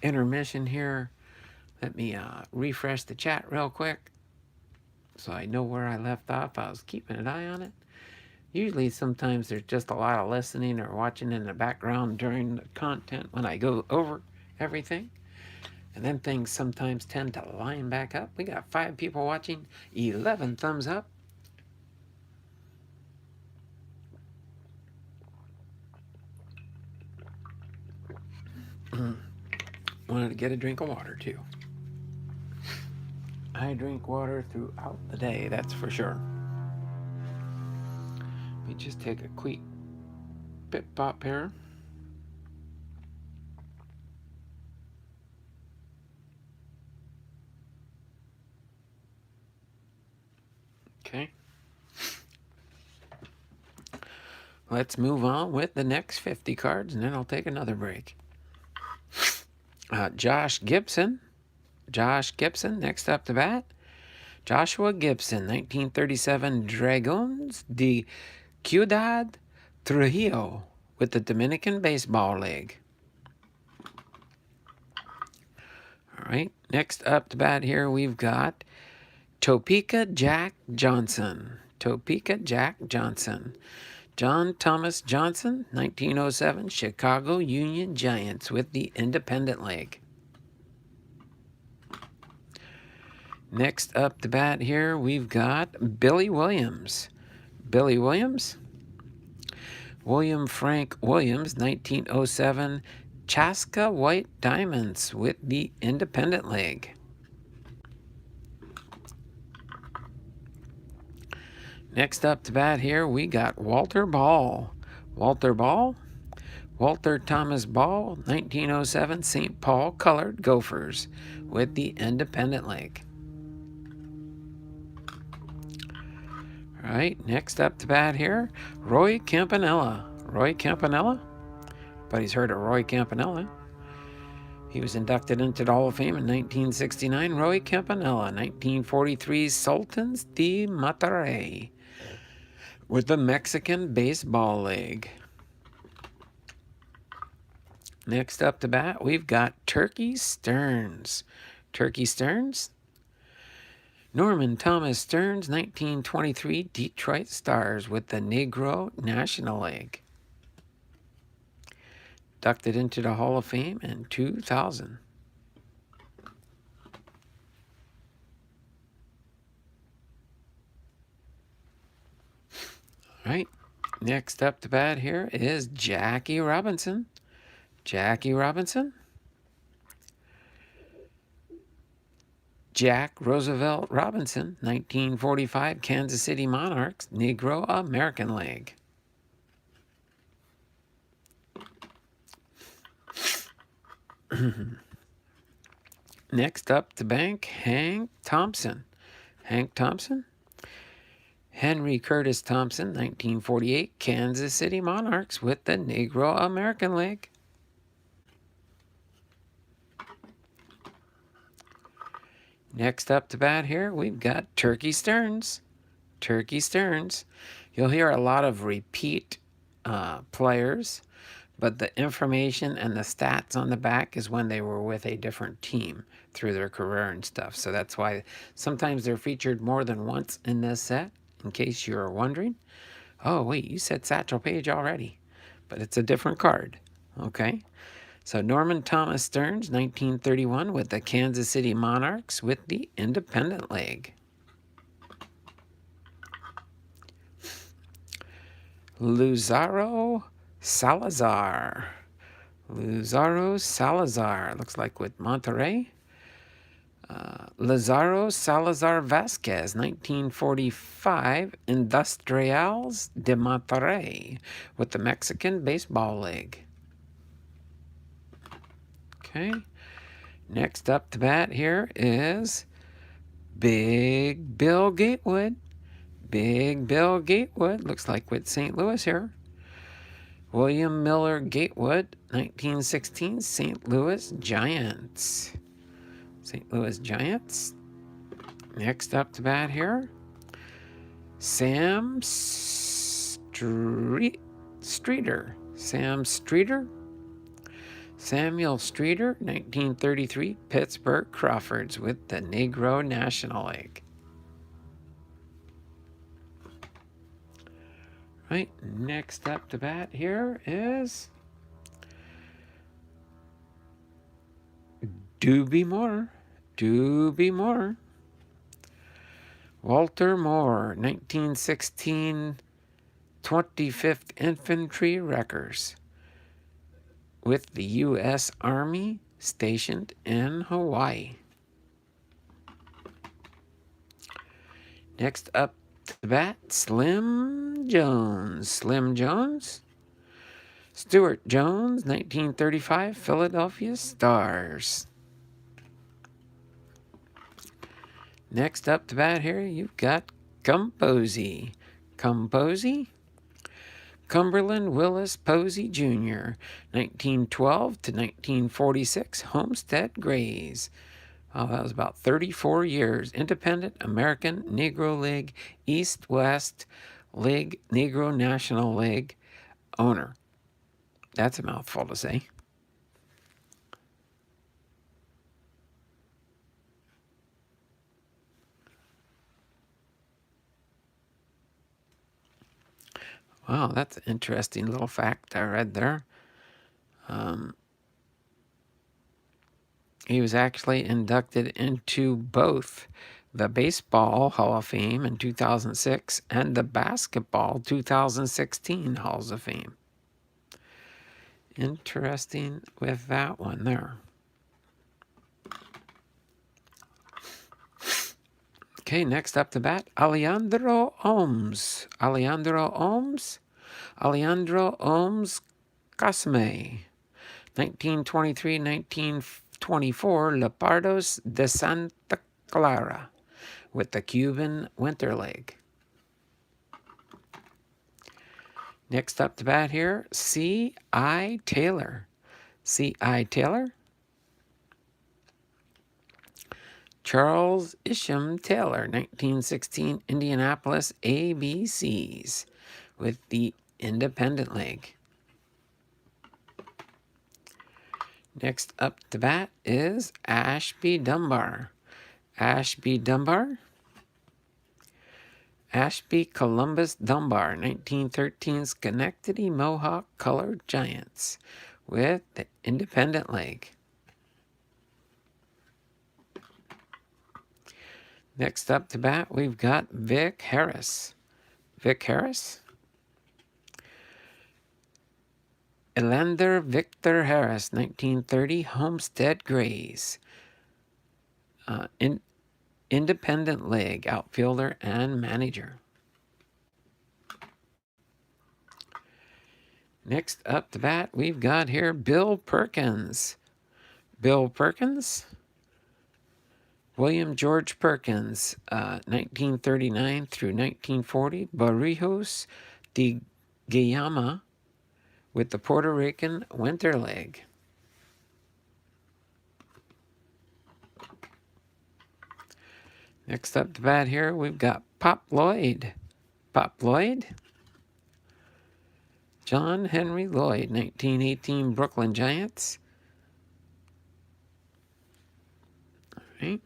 intermission here. Let me refresh the chat real quick so I know where I left off. I was keeping an eye on it. Usually sometimes there's just a lot of listening or watching in the background during the content when I go over everything. And then things sometimes tend to line back up. We got 5 people watching, 11 thumbs up. Wanted to get a drink of water too. I drink water throughout the day, that's for sure. Let me just take a quick bit pop here. Okay. Let's move on with the next 50 cards, and then I'll take another break. Josh Gibson. Josh Gibson, next up to bat. Joshua Gibson, 1937, Dragones de Ciudad Trujillo with the Dominican Baseball League. All right, next up to bat here, we've got Topeka Jack Johnson. Topeka Jack Johnson. John Thomas Johnson, 1907, Chicago Union Giants with the Independent League. Next up to bat here, we've got Billy Williams. Billy Williams. William Frank Williams, 1907, Chaska White Diamonds with the Independent League. Next up to bat here, we got Walter Ball. Walter Ball. Walter Thomas Ball, 1907, St. Paul Colored Gophers with the Independent League. All right, next up to bat here, Roy Campanella. Roy Campanella? Everybody's heard of Roy Campanella. He was inducted into the Hall of Fame in 1969. Roy Campanella, 1943, Sultans de Monterrey with the Mexican Baseball League. Next up to bat, we've got Turkey Stearns. Turkey Stearns. Norman Thomas Stearns, 1923, Detroit Stars with the Negro National League. Inducted into the Hall of Fame in 2000. All right, next up to bat here is Jackie Robinson. Jackie Robinson. Jack Roosevelt Robinson, 1945, Kansas City Monarchs, Negro American League. Next up to bank, Hank Thompson. Hank Thompson? Henry Curtis Thompson, 1948, Kansas City Monarchs with the Negro American League. Next up to bat here, we've got Turkey Stearns. Turkey Stearns. You'll hear a lot of repeat players, but the information and the stats on the back is when they were with a different team through their career and stuff. So that's why sometimes they're featured more than once in this set, in case you're wondering. Oh, wait, you said Satchel Paige already, but it's a different card. Okay. So Norman Thomas Stearns, 1931, with the Kansas City Monarchs with the Independent League. Luzaro Salazar. Luzaro Salazar, looks like with Monterrey. Lazaro Salazar Vasquez, 1945, Industriales de Monterrey with the Mexican Baseball League. Okay. Next up to bat here is Big Bill Gatewood. Big Bill Gatewood, looks like with St. Louis here. William Miller Gatewood, 1916, St. Louis Giants. St. Louis Giants. Next up to bat here, Sam Streeter. Sam Streeter. Samuel Streeter, 1933, Pittsburgh Crawfords with the Negro National League. Right, next up to bat here is Doobie Moore. Doobie Moore. Walter Moore, 1916, 25th Infantry Wreckers with the U.S. Army stationed in Hawaii. Next up to bat, Slim Jones. Slim Jones. Stuart Jones, 1935, Philadelphia Stars. Next up to bat here, you've got Composey. Composey. Cumberland Willis Posey Jr., 1912 to 1946, Homestead Grays. Oh, that was about 34 years. Independent American Negro League, East-West League, Negro National League owner. That's a mouthful to say. Wow, that's an interesting little fact I read there. He was actually inducted into both the Baseball Hall of Fame in 2006 and the Basketball 2016 Halls of Fame. Interesting with that one there. Okay, next up to bat, Alejandro Ohms. Alejandro Ohms Cosme. 1923-1924, Leopardos de Santa Clara with the Cuban Winter League. Next up to bat here, C.I. Taylor. C.I. Taylor. Charles Isham Taylor, 1916, Indianapolis ABCs with the Independent League. Next up to bat is Ashby Dunbar. Ashby Dunbar. Ashby Columbus Dunbar, 1913, Schenectady Mohawk Colored Giants with the Independent League. Next up to bat, we've got Vic Harris. Vic Harris. Elander Victor Harris, 1930, Homestead Grays. Independent League outfielder and manager. Next up to bat, we've got here Bill Perkins. Bill Perkins. William George Perkins, 1939 through 1940. Barrijos de Guayama with the Puerto Rican winter leg. Next up to bat here, we've got Pop Lloyd. Pop Lloyd. John Henry Lloyd, 1918 Brooklyn Giants. All right.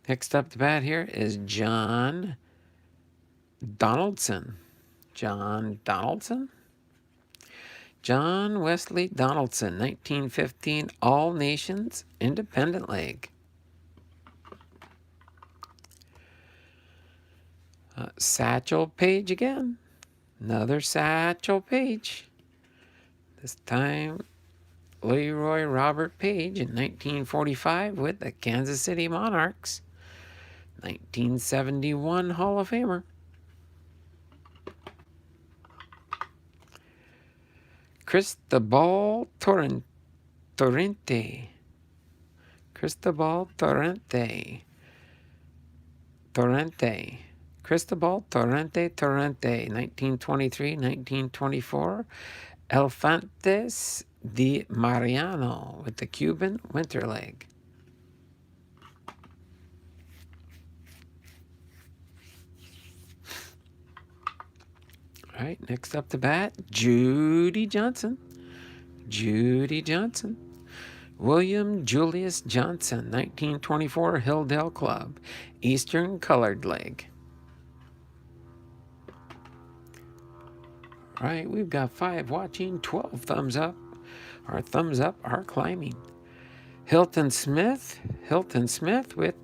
Next up to bat here is John Donaldson. John Donaldson? John Wesley Donaldson, 1915 All Nations Independent League. Satchel Paige again. Another Satchel Paige. This time Leroy Robert Page in 1945 with the Kansas City Monarchs. 1971 Hall of Famer. Cristobal Torrente. Cristobal Torrente. Cristobal Torrente, 1923-1924. Elefantes de Mariano with the Cuban winter leg. All right, next up to bat, Judy Johnson. Judy Johnson. William Julius Johnson, 1924 Hilldale Club, Eastern Colored Leg. All right, we've got 5 watching, 12 thumbs up. Our thumbs up are climbing. Hilton Smith with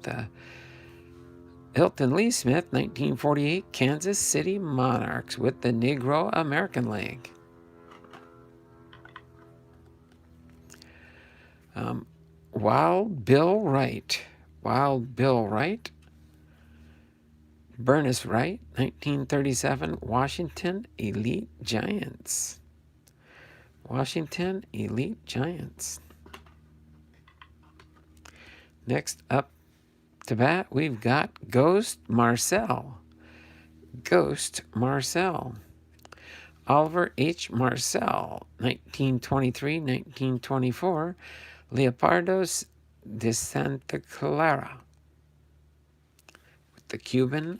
Hilton Lee Smith, 1948 Kansas City Monarchs with the Negro American Leg. Wild Bill Wright. Burness Wright, 1937 Washington Elite Giants. Next up to bat, we've got Ghost Marcel. Oliver H. Marcel, 1923-1924, Leopardos de Santa Clara with the Cuban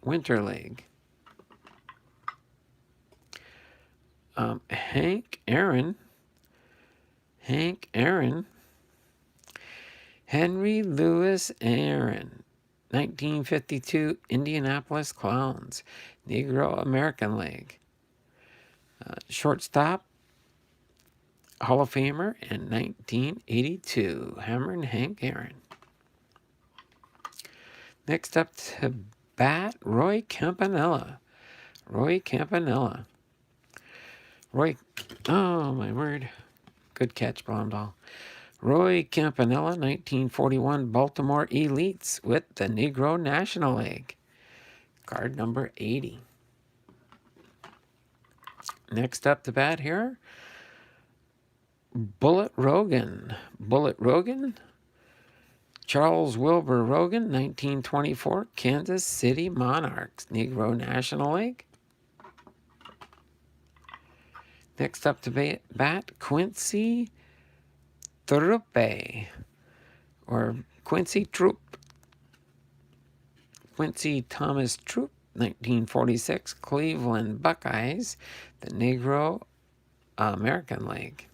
winter leg. Hank Aaron. Henry Louis Aaron, 1952 Indianapolis Clowns, Negro American League. Shortstop, Hall of Famer in 1982, Hammer and Hank Aaron. Next up to bat, Roy Campanella. Oh my word. Good catch, Blomdahl. Roy Campanella, 1941 Baltimore Elites with the Negro National League. Card number 80. Next up to bat here, Bullet Rogan. Charles Wilbur Rogan, 1924 Kansas City Monarchs, Negro National League. Next up to bat, Quincy Troupe, or Quincy Troop. Quincy Thomas Troop, 1946 Cleveland Buckeyes, the Negro American League.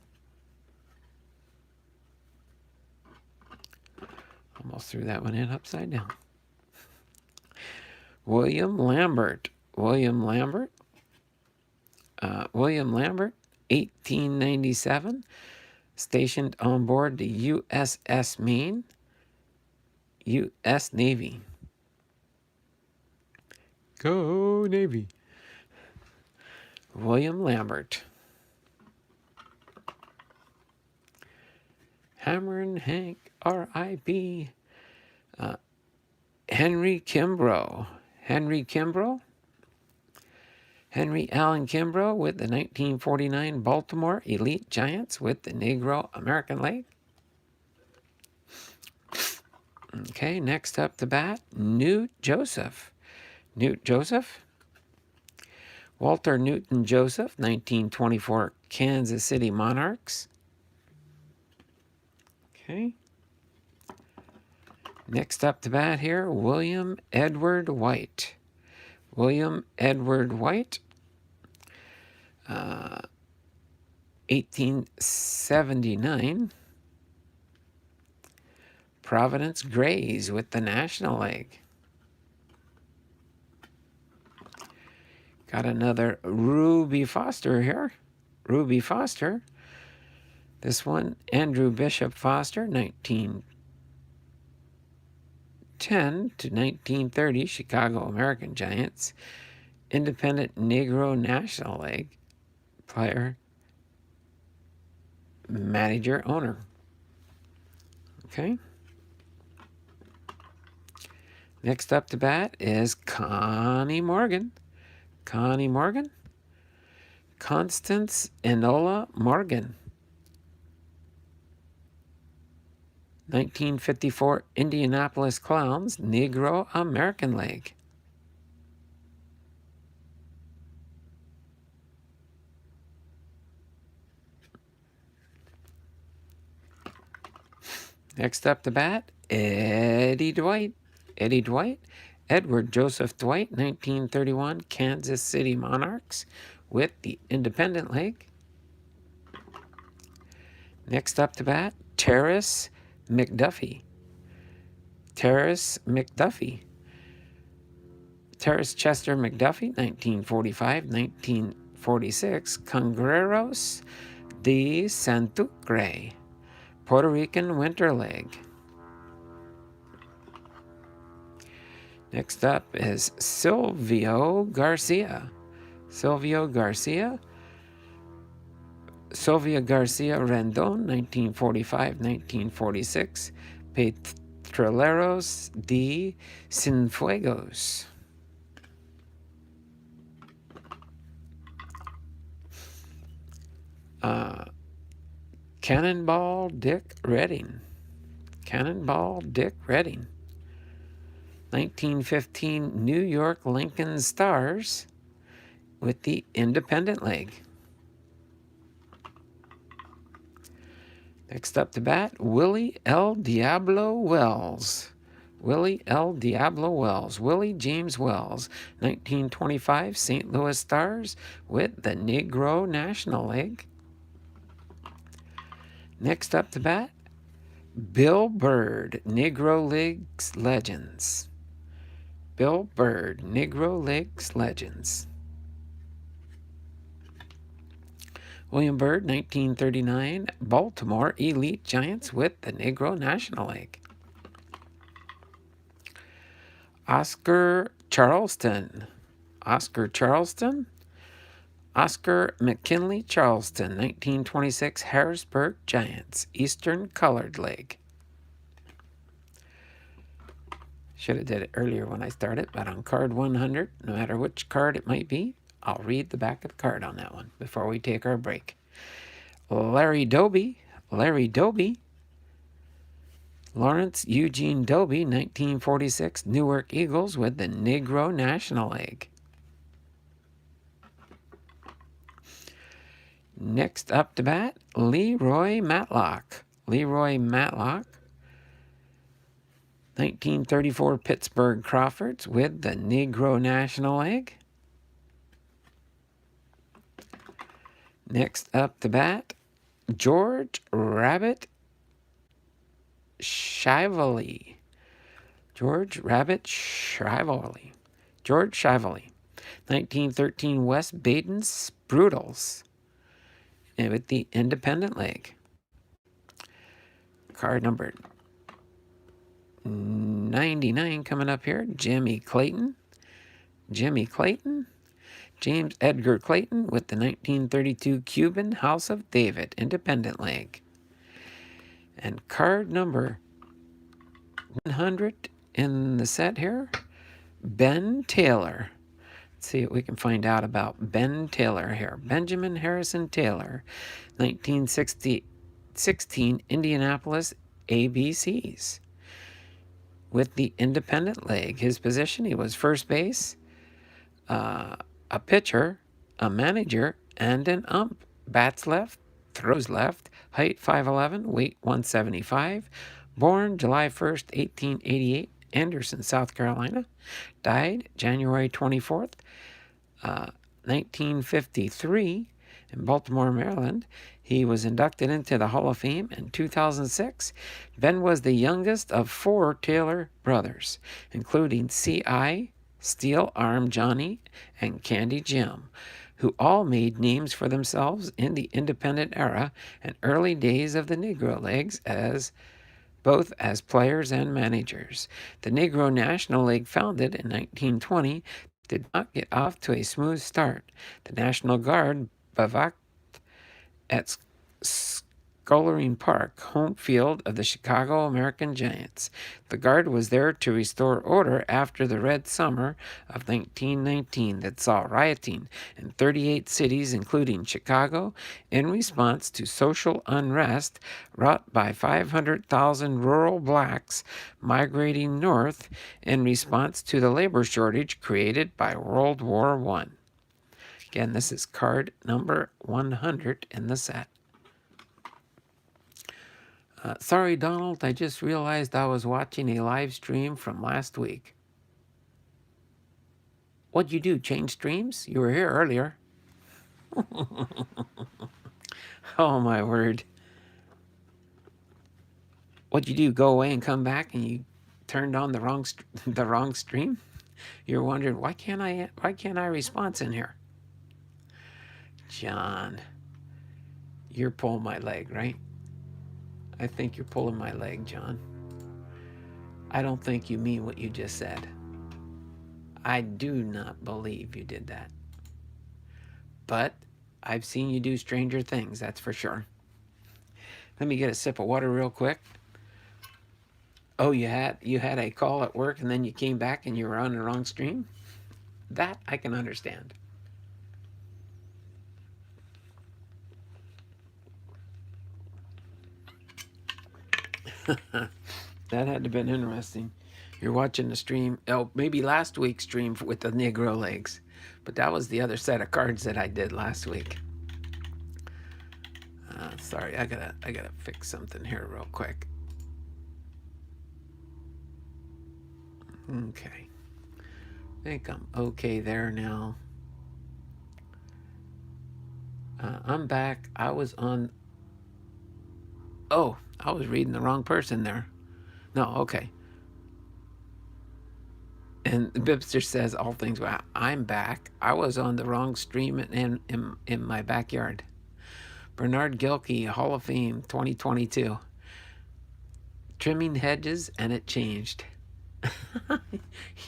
Almost threw that one in upside down. William Lambert, 1897, stationed on board the USS Maine, U.S. Navy. Go Navy. William Lambert. Hammer and Hank, R.I.P. Henry Kimbrough. Henry Allen Kimbrough with the 1949 Baltimore Elite Giants with the Negro American leg. Okay, next up to bat, Newt Joseph. Newt Joseph. Walter Newton Joseph, 1924 Kansas City Monarchs. Okay. Next up to bat here, William Edward White. William Edward White, 1879. Providence Grays with the National League. Got another Ruby Foster here. Ruby Foster. This one, Andrew Bishop Foster, 1910 to 1930, Chicago American Giants. Independent Negro National League player, manager, owner. Okay. Next up to bat is Connie Morgan. Connie Morgan. Constance Enola Morgan. 1954 Indianapolis Clowns, Negro American League. Next up to bat, Eddie Dwight. Eddie Dwight. Edward Joseph Dwight, 1931 Kansas City Monarchs with the Independent League. Next up to bat, Terrace McDuffie. Terrace McDuffie. Terrace Chester McDuffie, 1945-1946, Congreros de Santucre, Puerto Rican Winter League. Next up is Silvio Garcia. Silvio Garcia. Sylvia Garcia Rendon, 1945-1946, Petroleros de Cienfuegos. Cannonball Dick Redding. Cannonball Dick Redding. 1915 New York Lincoln Stars with the Independent League. Next up to bat, Willie L. Diablo Wells. Willie L. Diablo Wells. Willie James Wells, 1925 St. Louis Stars with the Negro National League. Next up to bat, Bill Bird, Negro Leagues Legends. Bill Bird, Negro Leagues Legends. William Bird, 1939, Baltimore Elite Giants with the Negro National League. Oscar Charleston. Oscar Charleston. Oscar McKinley Charleston, 1926 Harrisburg Giants, Eastern Colored League. Should have did it earlier when I started, but on card 100, no matter which card it might be, I'll read the back of the card on that one before we take our break. Larry Doby. Larry Doby. Lawrence Eugene Doby, 1946 Newark Eagles with the Negro National League. Next up to bat, Leroy Matlock. Leroy Matlock. 1934 Pittsburgh Crawfords with the Negro National League. Next up to bat, George Rabbit Shively. George Rabbit Shively. George Shively. 1913 West Baden Sprudels with the Independent League. Card number 99 coming up here, Jimmy Clayton. Jimmy Clayton. James Edgar Clayton with the 1932 Cuban House of David Independent League. And card number 100 in the set here, Ben Taylor. see what we can find out about Ben Taylor here. Benjamin Harrison Taylor, 1916 Indianapolis ABCs. With the independent leg, his position, he was first base, a pitcher, a manager, and an ump. Bats left, throws left, height 5'11", weight 175. Born July 1st, 1888, Anderson, South Carolina. Died January 24th, 1953 in Baltimore, Maryland. He was inducted into the Hall of Fame in 2006. Ben was the youngest of 4 Taylor brothers, including C.I., Steel Arm Johnny, and Candy Jim, who all made names for themselves in the independent era and early days of the Negro Leagues both as players and managers. The Negro National League, founded in 1920, did not get off to a smooth start. The National Guard bivouacked at Scollering Park, home field of the Chicago American Giants. The Guard was there to restore order after the Red Summer of 1919 that saw rioting in 38 cities, including Chicago, in response to social unrest wrought by 500,000 rural blacks migrating north in response to the labor shortage created by World War I. Again, this is card number 100 in the set. Sorry, Donald, I just realized I was watching a live stream from last week. What'd you do, change streams? You were here earlier. Oh, my word. What'd you do, go away and come back and you turned on the wrong stream? You're wondering, why can't I response in here? John, you're pulling my leg, right? I think you're pulling my leg, John. I don't think you mean what you just said. I do not believe you did that. But I've seen you do stranger things, that's for sure. Let me get a sip of water real quick. Oh, you had a call at work and then you came back and you were on the wrong stream? That I can understand. That had to have been interesting. You're watching the stream, maybe last week's stream with the Negro legs, but that was the other set of cards that I did last week. Sorry, I gotta fix something here real quick. Okay, I think I'm okay there now. I'm back. I was reading the wrong person there. No, okay. And BiPster says, all things well. I'm back. I was on the wrong stream in my backyard. Bernard Gilkey, Hall of Fame 2022. Trimming hedges and it changed.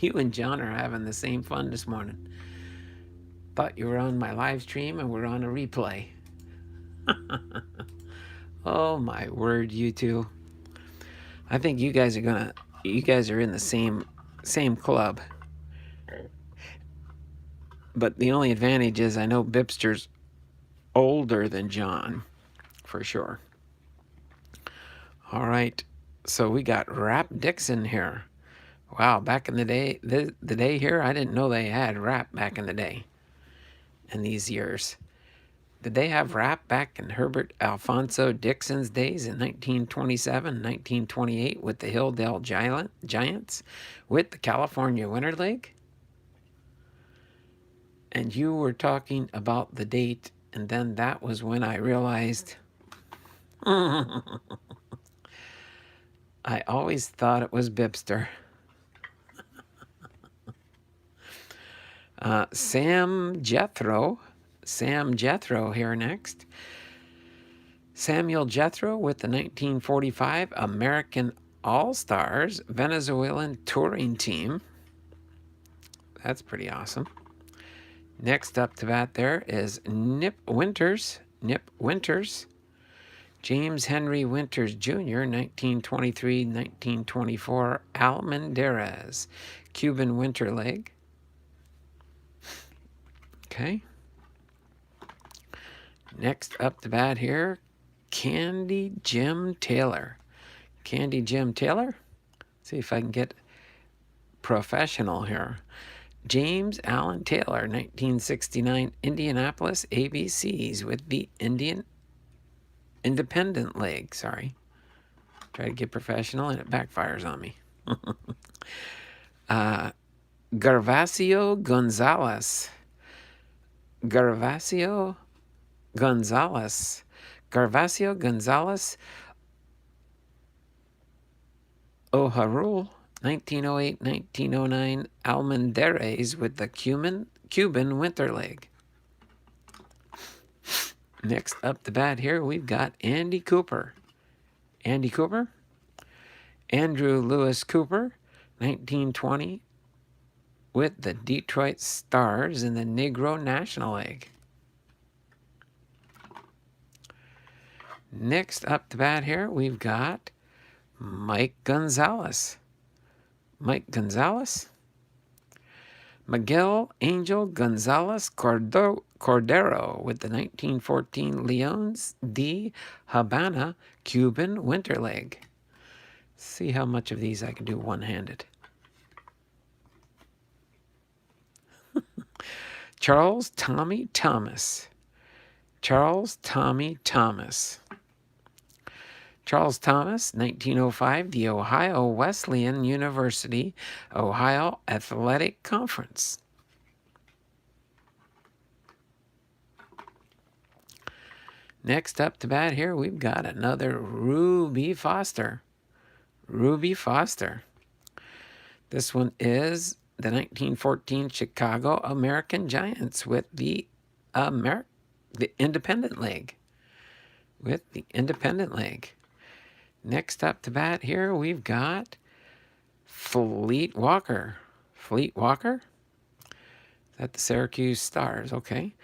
You and John are having the same fun this morning. Thought you were on my live stream and we're on a replay. Oh my word, you two. I think you guys are in the same club. But the only advantage is I know BiPster's older than John, for sure. All right, so we got Rap Dixon here. Wow, back in the day, the day here, I didn't know they had rap back in the day, in these years. Did they have rap back in Herbert Alfonso Dixon's days in 1927, 1928 with the Hilldale Giants, with the California Winter League? And you were talking about the date, and then that was when I realized I always thought it was BiPster. Sam Jethro here next. Samuel Jethro with the 1945 American All-Stars Venezuelan touring team. That's pretty awesome. Next up to bat there is Nip Winters. James Henry Winters Jr., 1923-1924 Almendarez, Cuban Winter League. Okay. Next up to bat here, Candy Jim Taylor. Candy Jim Taylor. See if I can get professional here. James Allen Taylor, 1969, Indianapolis ABCs with the Independent League. Sorry. Try to get professional and it backfires on me. Gervasio Gonzalez. Gervasio Gonzalez. Gervasio Gonzalez Ojarul, 1908-1909, Almendares with the Cuban Winter League. Next up the bat here, we've got Andy Cooper. Andy Cooper. Andrew Lewis Cooper, 1920, with the Detroit Stars in the Negro National League. Next up the bat here, we've got Mike Gonzalez. Mike Gonzalez. Miguel Angel Gonzalez Cordero with the 1914 Leones de Habana Cuban Winter League. See how much of these I can do one-handed. Charles Tommy Thomas. Charles Tommy Thomas. Charles Thomas, 1905, the Ohio Wesleyan University, Ohio Athletic Conference. Next up to bat here, we've got another Ruby Foster. Ruby Foster. This one is the 1914 Chicago American Giants with the Independent League. With the Independent League. Next up to bat here, we've got Fleet Walker. Fleet Walker? Is that the Syracuse Stars? Okay.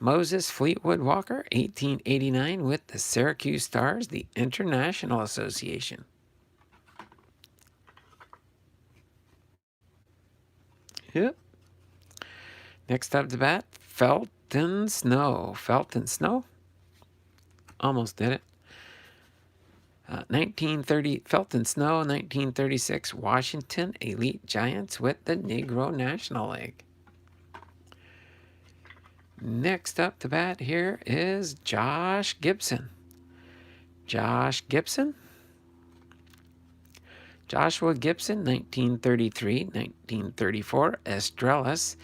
Moses Fleetwood Walker, 1889, with the Syracuse Stars, the International Association. Yep. Next up to bat, Felton Snow. Felton Snow? Almost did it. 1930, Felton Snow, 1936, Washington Elite Giants with the Negro National League. Next up to bat here is Josh Gibson. Josh Gibson. Joshua Gibson, 1933, 1934, Estrellas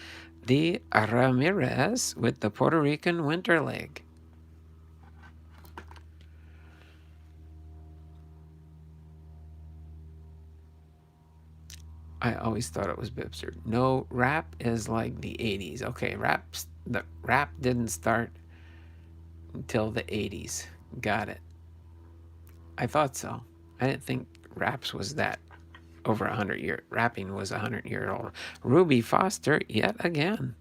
de Ramirez with the Puerto Rican Winter League. I always thought it was BiPster. No, rap is like the 80s. Okay, the rap didn't start until the 80s. Got it. I thought so. I didn't think raps was that over 100 years. Rapping was 100-year-old. Ruby Foster yet again.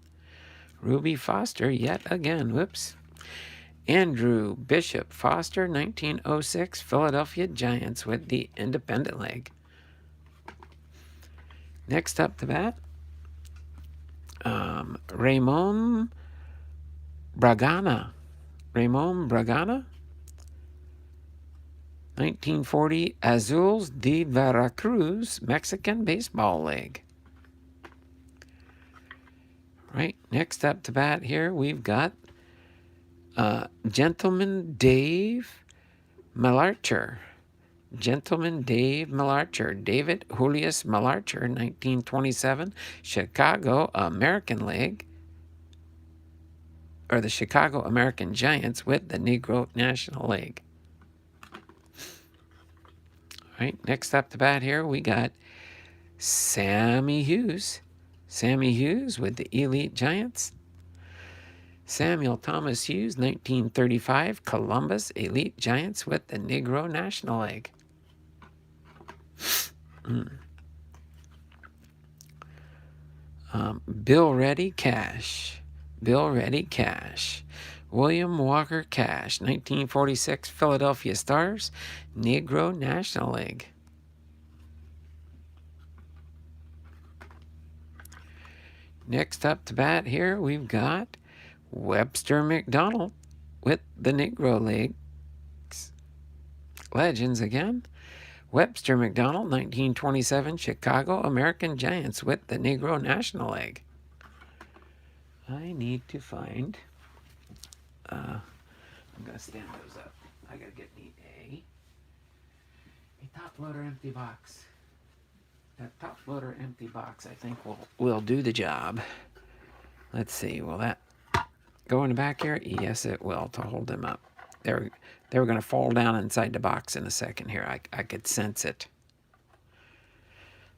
Ruby Foster yet again. Whoops. Andrew Bishop Foster, 1906, Philadelphia Giants with the Independent League. Next up to bat, Ramon Bragana. Ramon Bragana, 1940, Azules de Veracruz, Mexican Baseball League. Right, next up to bat here, we've got Gentleman Dave Malarcher. Gentleman Dave Malarcher. David Julius Malarcher, 1927, Chicago American League, or the Chicago American Giants with the Negro National League. All right, next up to bat here, we got Sammy Hughes. Sammy Hughes with the Elite Giants. Samuel Thomas Hughes, 1935, Columbus Elite Giants with the Negro National League. Bill Reddy Cash. Bill Reddy Cash. William Walker Cash, 1946, Philadelphia Stars, Negro National League. Next up to bat here, we've got Webster McDonald with the Negro Leagues. Legends again. Webster McDonald, 1927, Chicago American Giants with the Negro National League. I need to find, I'm going to stand those up. I got to get me a top loader empty box. That top loader empty box, I think, will do the job. Let's see, will that go in the back here? Yes, it will, to hold them up. They were going to fall down inside the box in a second here. I could sense it.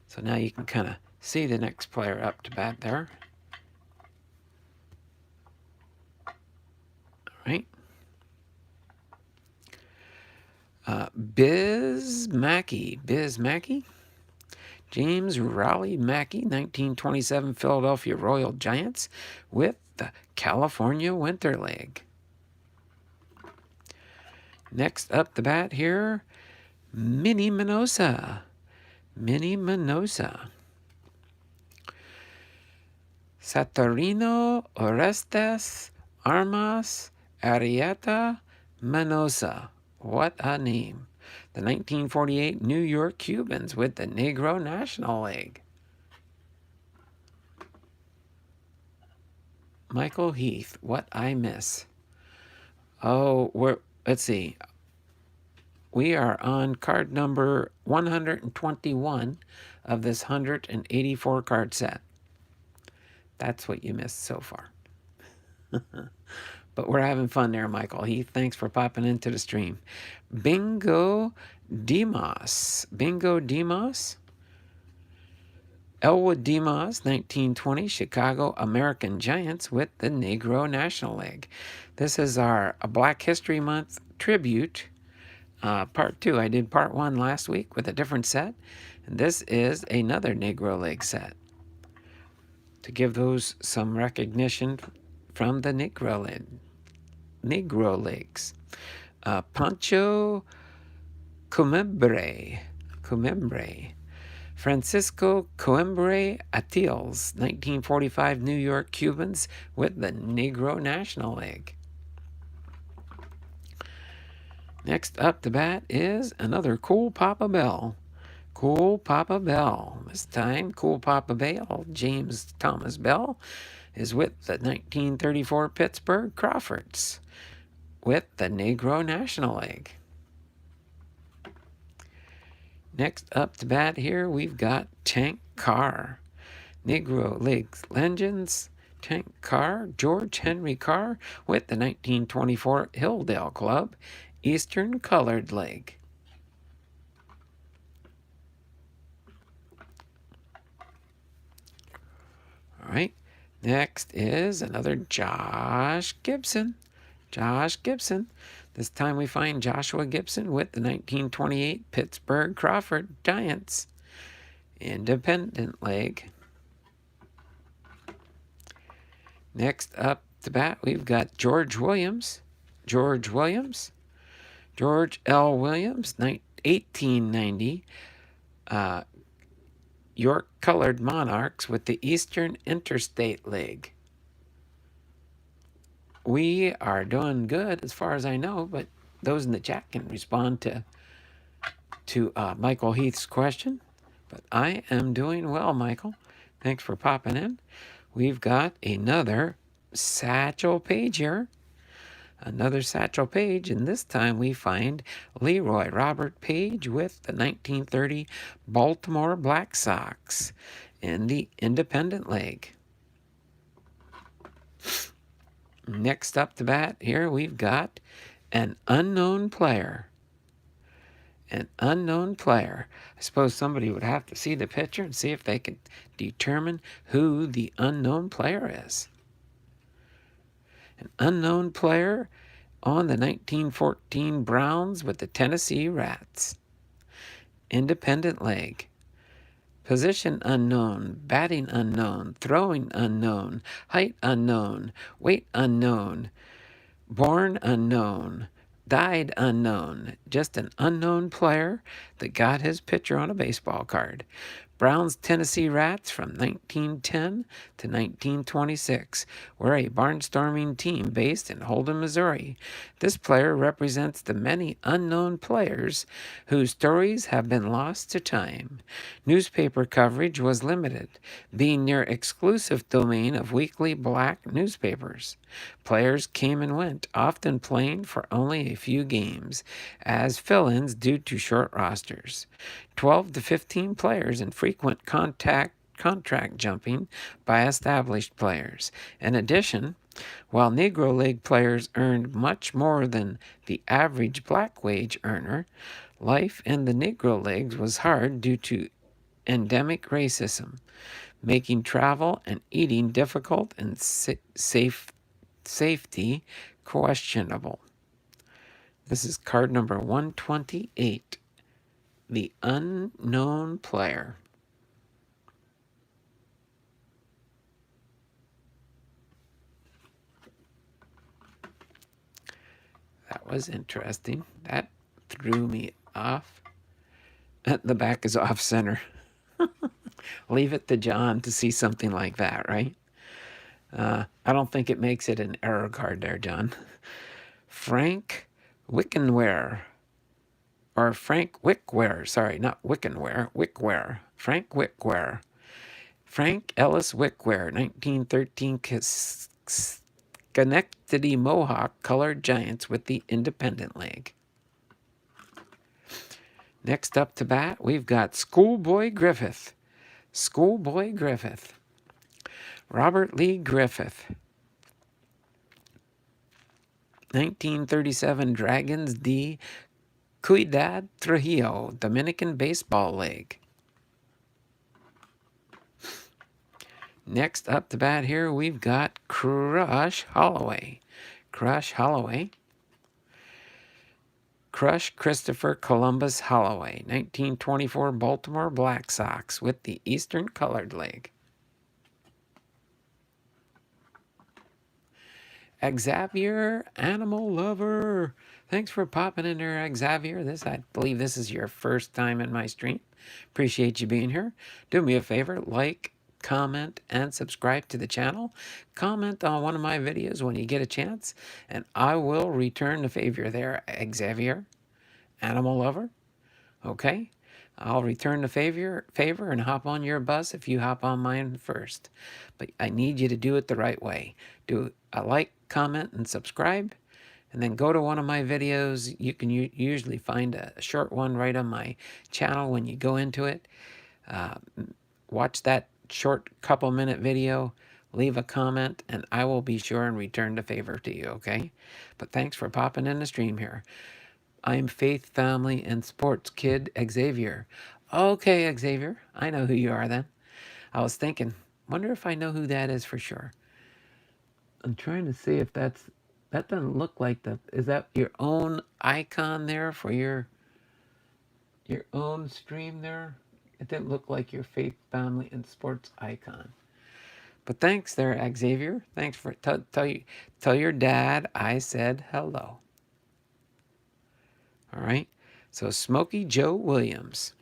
So now you can kind of see the next player up to bat there. All right. Biz Mackey. James Raleigh Mackey, 1927 Philadelphia Royal Giants with the California Winter League. Next up the bat here, Minnie Minosa. Saturnino Orestes Armas Arrieta Minosa. What a name. The 1948 New York Cubans with the Negro National League. Michael Heath, what I miss. Oh, let's see. We are on card number 121 of this 184 card set. That's what you missed so far. But we're having fun there, Michael Heath. Thanks for popping into the stream. Bingo Demas. Elwood Demas, 1920, Chicago American Giants with the Negro National League. This is our Black History Month tribute, part 2. I did part 1 last week with a different set, and this is another Negro League set to give those some recognition from the Negro Leagues. Pancho Comembre. Francisco Coimbra Atils, 1945 New York Cubans with the Negro National League. Next up to bat is another Cool Papa Bell. This time, Cool Papa Bell, James Thomas Bell, is with the 1934 Pittsburgh Crawfords with the Negro National League. Next up to bat here, we've got Tank Carr. Negro League Legends, Tank Carr, George Henry Carr with the 1924 Hilldale Club, Eastern Colored League. All right, next is another Josh Gibson. This time we find Joshua Gibson with the 1928 Pittsburgh Crawford Giants, Independent League. Next up to bat, we've got George L. Williams, 1890, York Colored Monarchs with the Eastern Interstate League. We are doing good as far as I know, but those in the chat can respond to Michael Heath's question. But I am doing well, Michael. Thanks for popping in. We've got another Satchel Paige here. And this time we find Leroy Robert Page with the 1930 Baltimore Black Sox in the Independent League. Next up to bat here, we've got an unknown player. I suppose somebody would have to see the picture and see if they could determine who the unknown player is. An unknown player on the 1914 Browns with the Tennessee Rats. Independent League. Position unknown, batting unknown, throwing unknown, height unknown, weight unknown, born unknown, died unknown. Just an unknown player that got his picture on a baseball card. Brown's Tennessee Rats from 1910 to 1926 were a barnstorming team based in Holden, Missouri. This player represents the many unknown players whose stories have been lost to time. Newspaper coverage was limited, being near exclusive domain of weekly black newspapers. Players came and went, often playing for only a few games, as fill-ins due to short rosters. 12 to 15 players and frequent contract jumping by established players. In addition, while Negro League players earned much more than the average black wage earner, life in the Negro Leagues was hard due to endemic racism, making travel and eating difficult and safety questionable. This is card number 128. The unknown player. That was interesting. That threw me off. The back is off center. Leave it to John to see something like that, right? I don't think it makes it an error card there, John. Frank Wickenware. Or Frank Wickware. Sorry, not Wickenware. Wickware. Frank Wickware. Frank Ellis Wickware, 1913 Schenectady Mohawk colored Giants with the Independent League. Next up to bat, we've got Schoolboy Griffith. Schoolboy Griffith. Robert Lee Griffith. 1937 Dragons de Ciudad Trujillo, Dominican Baseball League. Next up to bat here, we've got Crush Holloway. Crush Holloway. Crush Christopher Columbus Holloway, 1924 Baltimore Black Sox with the Eastern Colored League. Xavier Animal Lover. Thanks for popping in there, Xavier. I believe this is your first time in my stream. Appreciate you being here. Do me a favor, like, comment, and subscribe to the channel. Comment on one of my videos when you get a chance, and I will return the favor there, Xavier Animal Lover. Okay? I'll return the favor and hop on your bus if you hop on mine first. But I need you to do it the right way. Do a like, comment, and subscribe. And then go to one of my videos. You can usually find a short one right on my channel when you go into it. Watch that short couple-minute video. Leave a comment, and I will be sure and return the favor to you, okay? But thanks for popping in the stream here. I'm Faith, Family, and Sports Kid Xavier. Okay, Xavier. I know who you are then. I was thinking, wonder if I know who that is for sure. I'm trying to see if that doesn't look like is that your own icon there for your own stream there? It didn't look like your Faith, Family, and Sports icon. But thanks there, Xavier. Thanks for, tell your dad I said hello. All right. So Smokey Joe Williams.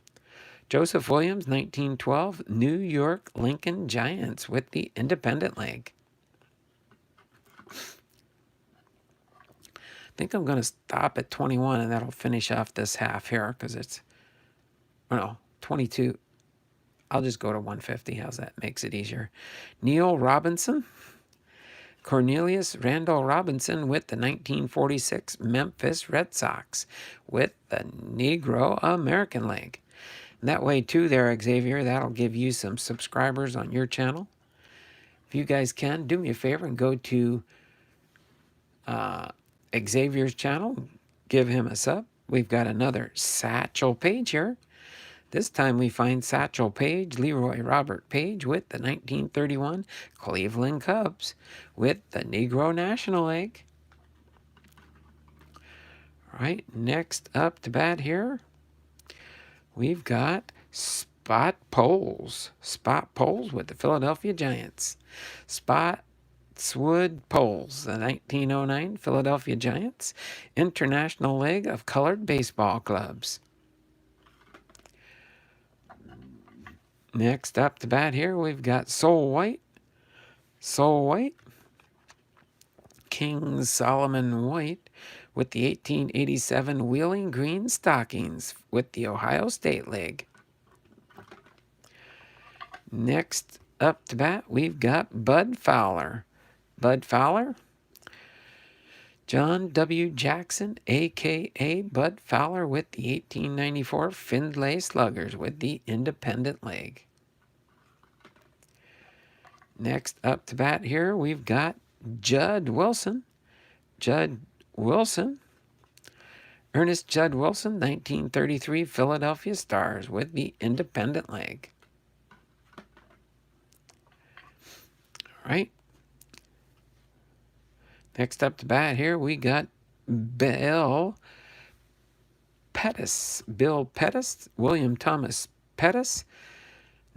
Joseph Williams, 1912, New York Lincoln Giants with the Independent League. I think I'm going to stop at 21, and that'll finish off this half here because it's, 22. I'll just go to 150. How's that? Makes it easier. Neil Robinson. Cornelius Randall Robinson with the 1946 Memphis Red Sox with the Negro American League. And that way, too, there, Xavier, that'll give you some subscribers on your channel. If you guys can, do me a favor and go to Xavier's channel. Give him a sub. We've got another Satchel Page here. This time we find Satchel Page, Leroy Robert Page with the 1931 Cleveland Cubs with the Negro National League. All right, next up to bat here, we've got Spot Poles. Spot Poles with the Philadelphia Giants. Spotswood Poles, the 1909 Philadelphia Giants International League of Colored Baseball Clubs. Next up to bat here, we've got Soul White. Soul White. King Solomon White with the 1887 Wheeling Green Stockings with the Ohio State League. Next up to bat, we've got Bud Fowler. Bud Fowler. John W. Jackson, a.k.a. Bud Fowler, with the 1894 Findlay Sluggers with the Independent League. Next up to bat here, we've got Judd Wilson. Judd Wilson. Ernest Judd Wilson, 1933 Philadelphia Stars with the Independent League. All right. Next up to bat here, we got Bill Pettis. Bill Pettis, William Thomas Pettis,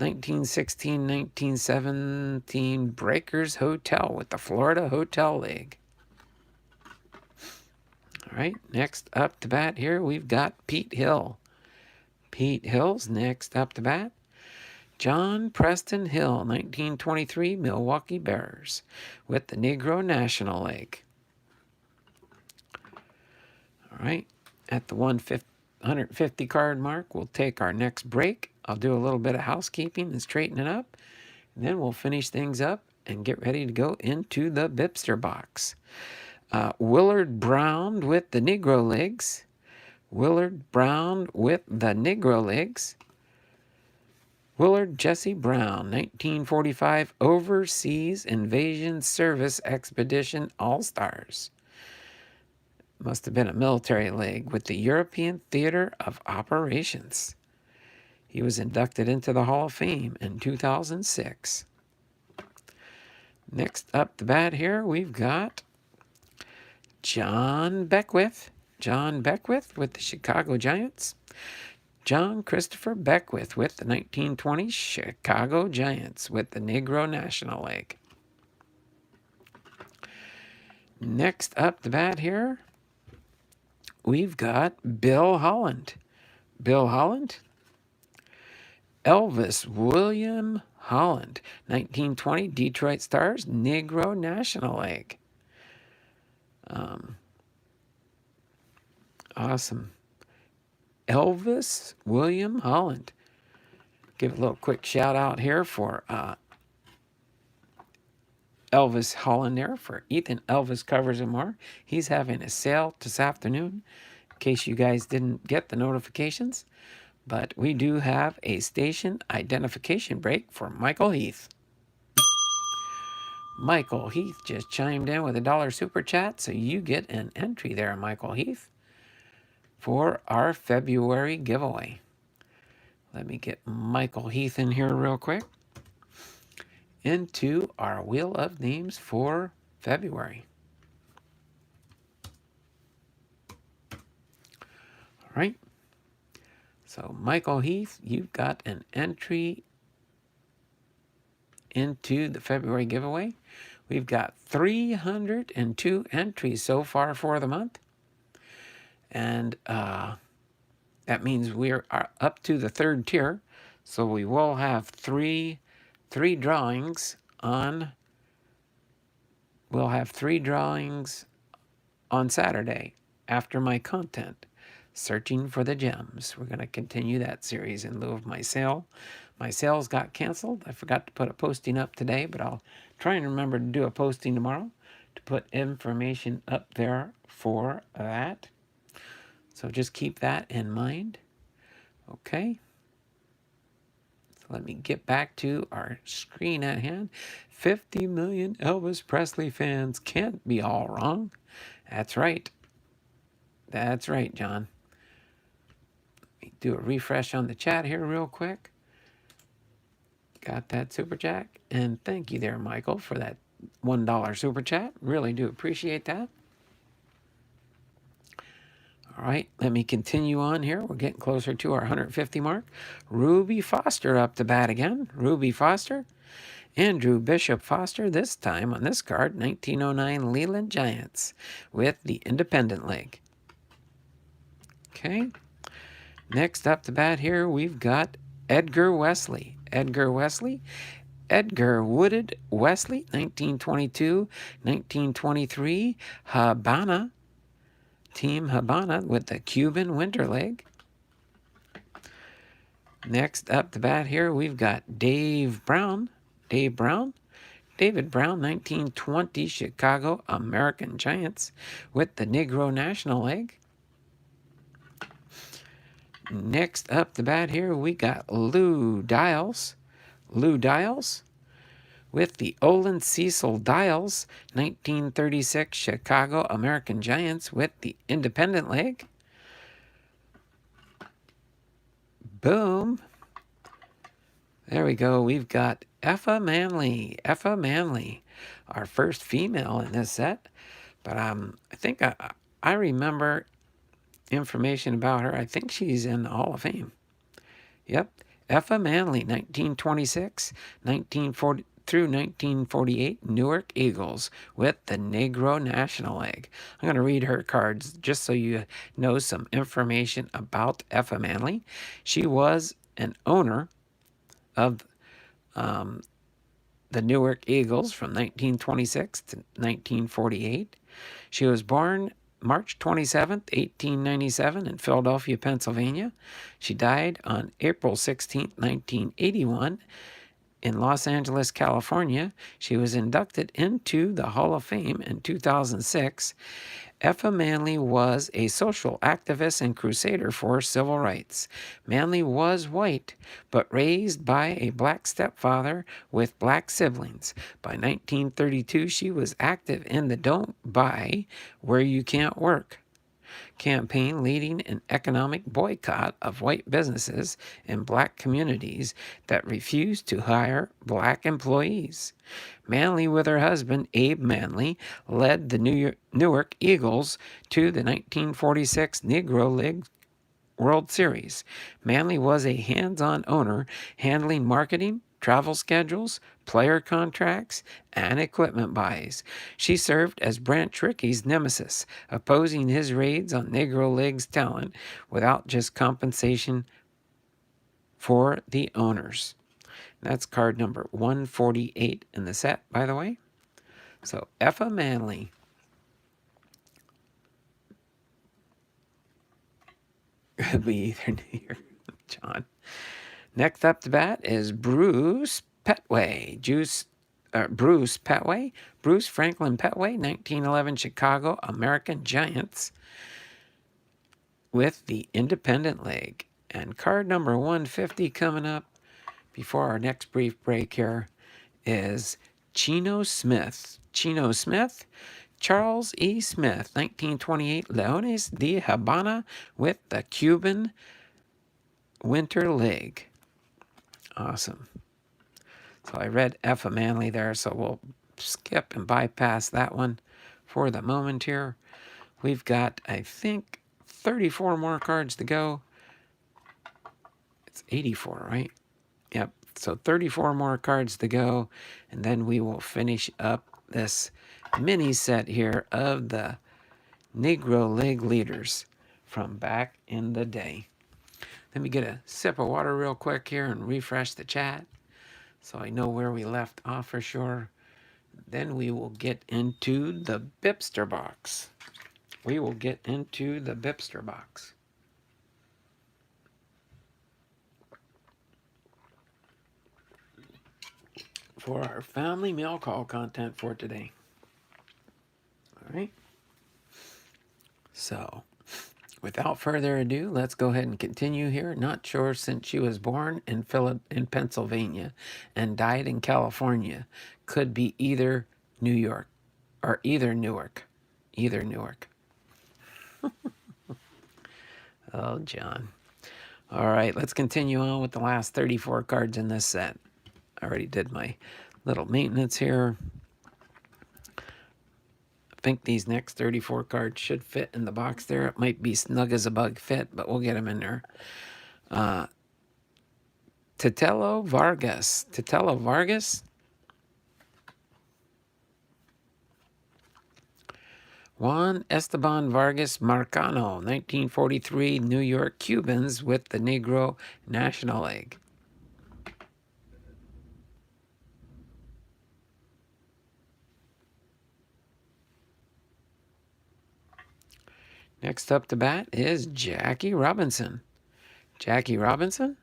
1916-1917 Breakers Hotel with the Florida Hotel League. All right, next up to bat here, we've got Pete Hill. Pete Hill's next up to bat. John Preston Hill, 1923 Milwaukee Bears with the Negro National League. All right, at the 150 card mark, we'll take our next break. I'll do a little bit of housekeeping and straighten it up, and then we'll finish things up and get ready to go into the BiPster box. Willard Brown with the Negro Leagues. Willard Brown with the Negro Leagues. Willard Jesse Brown, 1945 Overseas Invasion Service Expedition All-Stars. Must have been a military league with the European Theater of Operations. He was inducted into the Hall of Fame in 2006. Next up the bat here, we've got John Beckwith. John Beckwith with the Chicago Giants. John Christopher Beckwith with the 1920 Chicago Giants with the Negro National League. Next up the bat here, we've got Bill Holland. Bill Holland. Elvis William Holland, 1920 Detroit Stars, Negro National League. Awesome. Elvis William Holland. Give a little quick shout out here for Elvis Holland there for Ethan Elvis Covers and More. He's having a sale this afternoon, in case you guys didn't get the notifications. But we do have a station identification break for Michael Heath. Michael Heath just chimed in with a $1 super chat, so you get an entry there, Michael Heath, for our February giveaway. Let me get Michael Heath in here real quick. Into our Wheel of Names for February. All right. So, Michael Heath, you've got an entry into the February giveaway. We've got 302 entries so far for the month. And that means we're up to the third tier. So we will have three drawings on. We'll have 3 drawings on Saturday after my content, Searching for the Gems. We're going to continue that series in lieu of my sale. My sales got canceled. I forgot to put a posting up today, but I'll try and remember to do a posting tomorrow to put information up there for that. So just keep that in mind. Okay. So let me get back to our screen at hand. 50 million Elvis Presley fans can't be all wrong. That's right. That's right, John. Let me do a refresh on the chat here real quick. Got that super chat. And thank you there, Michael, for that $1 super chat. Really do appreciate that. All right, let me continue on here. We're getting closer to our 150 mark. Ruby Foster up to bat again. Ruby Foster. Andrew Bishop Foster, this time on this card, 1909 Leland Giants with the Independent League. Okay. Next up to bat here, we've got Edgar Wesley. Edgar Wesley. Edgar Wooded Wesley, 1922, 1923. Habana, Team Habana with the Cuban winter leg. Next up to bat here, we've got David Brown, 1920 Chicago American Giants with the Negro National League. Next up to bat here, we got Lou Dials with the Olin Cecil Dials, 1936 Chicago American Giants with the Independent League. Boom. There we go. We've got Effa Manley, our first female in this set. But I think I remember information about her. I think she's in the Hall of Fame. Yep. Effa Manley, 1926, 1940 through 1948, Newark Eagles with the Negro National League. I'm going to read her cards just so you know some information about Effa Manley. She was an owner of the Newark Eagles from 1926 to 1948. She was born March 27th, 1897 in Philadelphia, Pennsylvania. She died on April 16th, 1981 in Los Angeles, California. She was inducted into the Hall of Fame in 2006. Effa Manley was a social activist and crusader for civil rights. Manley was white, but raised by a black stepfather with black siblings. By 1932, she was active in the Don't Buy Where You Can't Work campaign, leading an economic boycott of white businesses in black communities that refused to hire black employees. Manley, with her husband, Abe Manley, led the Newark Eagles to the 1946 Negro League World Series. Manley was a hands-on owner, handling marketing, travel schedules, player contracts, and equipment buys. She served as Branch Rickey's nemesis, opposing his raids on Negro League's talent without just compensation for the owners. That's card number 148 in the set, by the way. So, Effa Manley. Could be either near John. Next up to bat is Bruce Petway. Bruce Franklin Petway, 1911 Chicago American Giants with the Independent League. And card number 150 coming up before our next brief break here is Chino Smith. Charles E. Smith, 1928 Leones de Habana with the Cuban Winter League. Awesome. So I read Effa Manley there, so we'll skip and bypass that one for the moment here. We've got, I think, 34 more cards to go. It's 84, right? Yep. So 34 more cards to go, and then we will finish up this mini set here of the Negro League leaders from back in the day. Let me get a sip of water real quick here and refresh the chat so I know where we left off for sure. Then we will get into the BiPster box. For our family mail call content for today. All right. So, without further ado, let's go ahead and continue here. Not sure, since she was born in Pennsylvania and died in California. Could be either New York or either Newark. Oh, John. All right, let's continue on with the last 34 cards in this set. I already did my little maintenance here. I think these next 34 cards should fit in the box there. It might be snug as a bug fit, but we'll get them in there. Tetelo Vargas. Juan Esteban Vargas Marcano, 1943 New York Cubans with the Negro National League. Next up to bat is Jackie Robinson. Jackie Robinson?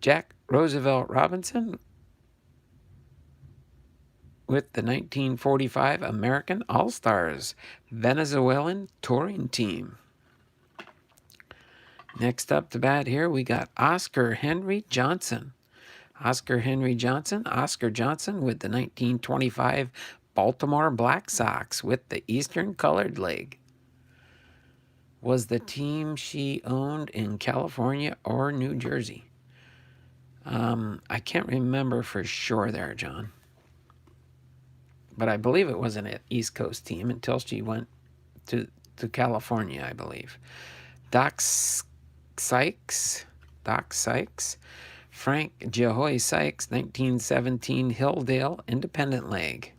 Jack Roosevelt Robinson with the 1945 American All-Stars Venezuelan touring team. Next up to bat here, we got Oscar Henry Johnson. Oscar Henry Johnson, Oscar Johnson with the 1925 Baltimore Black Sox with the Eastern Colored League. Was the team she owned in California or New Jersey? I can't remember for sure there, John. But I believe it was an East Coast team until she went to California, I believe. Doc Sykes, Frank Jehoy Sykes, 1917 Hilldale Independent League.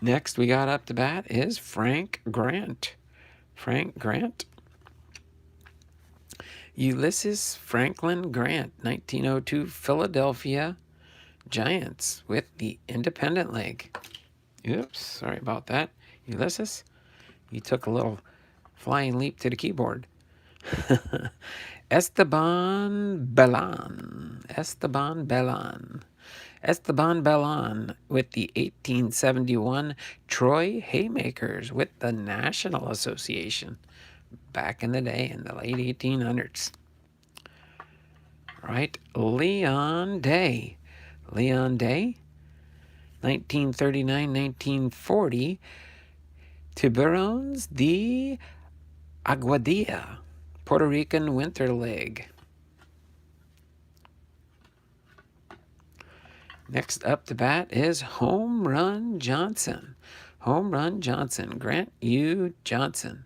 Next we got up to bat is Frank Grant. Ulysses Franklin Grant, 1902 Philadelphia Giants with the Independent League. Oops, sorry about that. Ulysses, you took a little flying leap to the keyboard. Esteban Bellan with the 1871 Troy Haymakers with the National Association back in the day in the late 1800s. Right, Leon Day, 1939-1940, Tiburones de Aguadilla, Puerto Rican Winter League. Next up to bat is Home Run Johnson. Grant U. Johnson.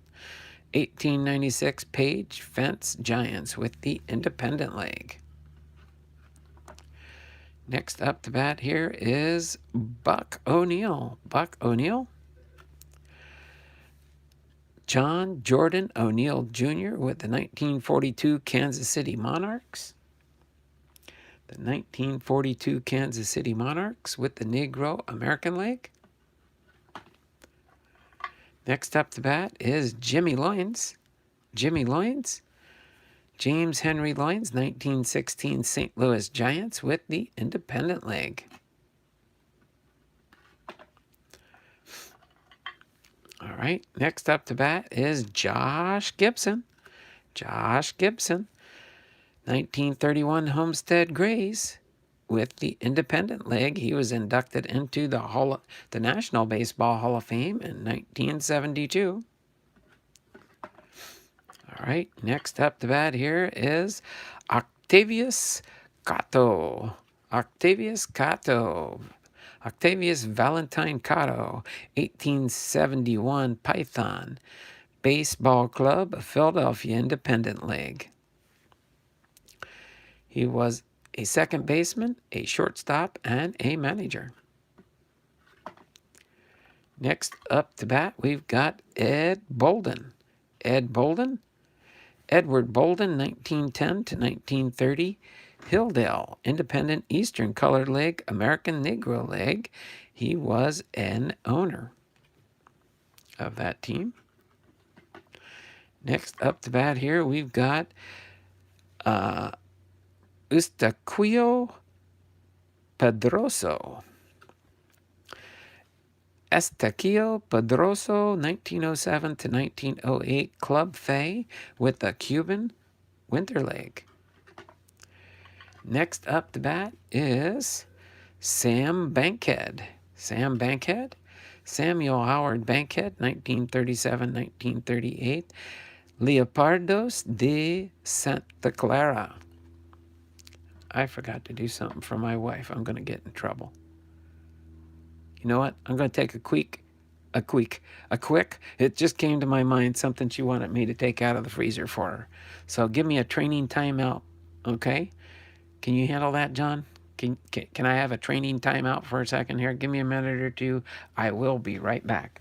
1896 Page Fence Giants with the Independent League. Next up to bat here is Buck O'Neill. John Jordan O'Neill Jr. with the 1942 Kansas City Monarchs. The 1942 Kansas City Monarchs with the Negro American League. Next up to bat is Jimmy Loynes. James Henry Loynes, 1916 St. Louis Giants with the Independent League. All right, next up to bat is Josh Gibson. 1931 Homestead Grays with the Independent League. He was inducted into the National Baseball Hall of Fame in 1972. All right, next up to bat here is Octavius Valentine Cotto, 1871 Python Baseball Club, Philadelphia Independent League. He was a second baseman, a shortstop, and a manager. Next up to bat, we've got Edward Bolden, 1910 to 1930, Hilldale Independent Eastern Colored League, American Negro League. He was an owner of that team. Next up to bat here, we've got Eustaquio Pedroso. 1907 to 1908, Club Fay with the Cuban Winter League. Next up to bat is Sam Bankhead. Samuel Howard Bankhead, 1937-1938, Leopardos de Santa Clara. I forgot to do something for my wife. I'm going to get in trouble. You know what? I'm going to take a quick. It just came to my mind, something she wanted me to take out of the freezer for her. So give me a training timeout, okay? Can you handle that, John? Can I have a training timeout for a second here? Give me a minute or two. I will be right back.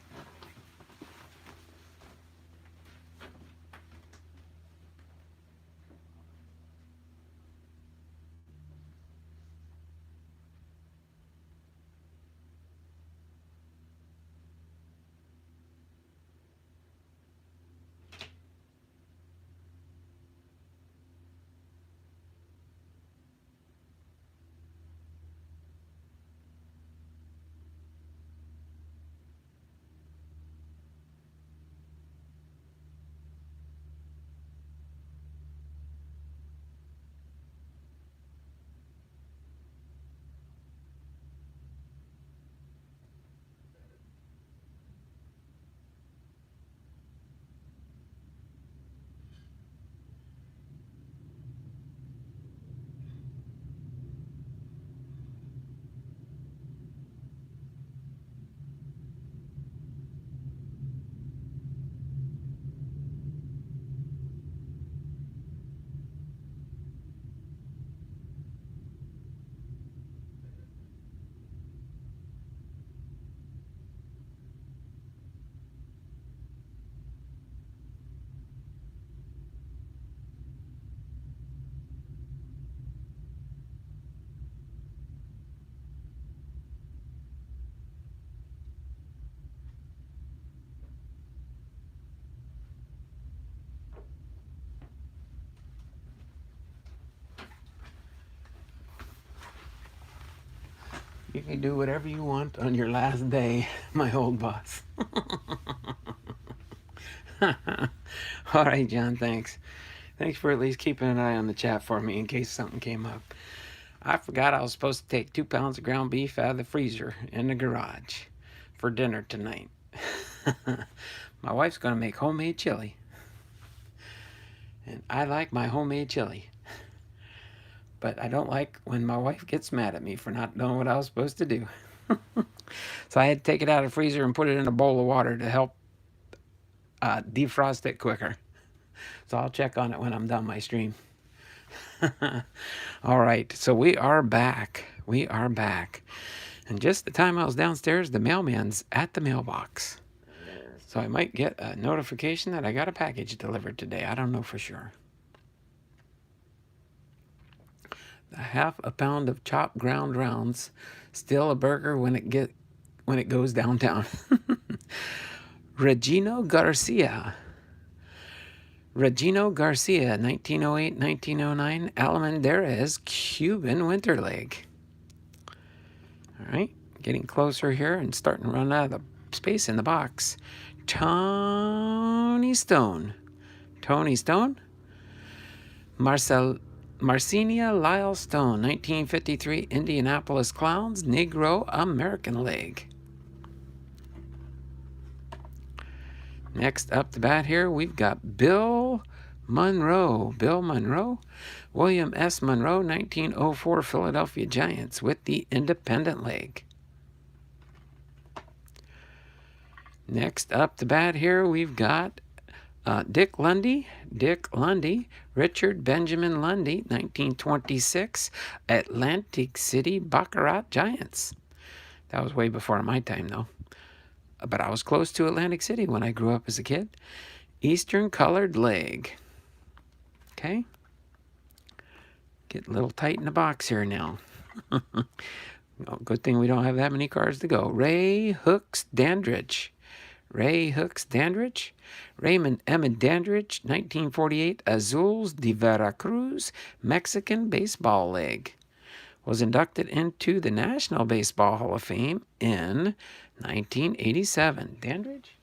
You can do whatever you want on your last day, my old boss. All right, John, thanks. Thanks for at least keeping an eye on the chat for me in case something came up. I forgot I was supposed to take 2 pounds of ground beef out of the freezer in the garage for dinner tonight. My wife's going to make homemade chili. And I like my homemade chili. But I don't like when my wife gets mad at me for not knowing what I was supposed to do. So I had to take it out of the freezer and put it in a bowl of water to help defrost it quicker. So I'll check on it when I'm done my stream. All right, so we are back. We are back. And just the time I was downstairs, the mailman's at the mailbox. So I might get a notification that I got a package delivered today. I don't know for sure. A half a pound of chopped ground rounds, still a burger when it goes downtown. Regino Garcia, 1908-1909, Almendarez, Cuban winter leg. All right, getting closer here and starting to run out of the space in the box. Tony Stone, Marcinia Lyle Stone, 1953, Indianapolis Clowns, Negro, American leg. Next up the bat here, we've got Bill Monroe, William S. Monroe, 1904, Philadelphia Giants with the independent leg. Next up the bat here, we've got Dick Lundy, Richard Benjamin Lundy, 1926, Atlantic City Baccarat Giants. That was way before my time, though. But I was close to Atlantic City when I grew up as a kid. Eastern colored leg. Okay. Get a little tight in the box here now. Oh, good thing we don't have that many cards to go. Ray Hooks Dandridge, Raymond Emmett Dandridge, 1948, Azules de Veracruz, Mexican baseball leg. Was inducted into the National Baseball Hall of Fame in 1987. Dandridge?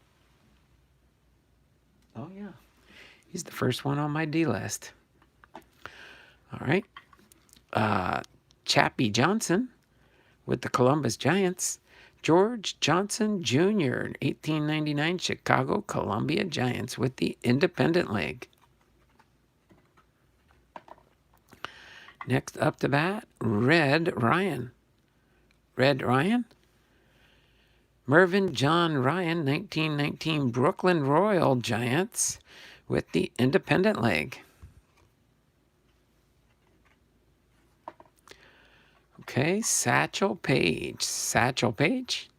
Oh, yeah. He's the first one on my D list. All right. Chappie Johnson with the Columbus Giants. George Johnson Jr., 1899, Chicago Columbia Giants with the independent leg. Next up to bat, Red Ryan. Mervyn John Ryan, 1919, Brooklyn Royal Giants with the independent leg. Okay, Satchel Paige.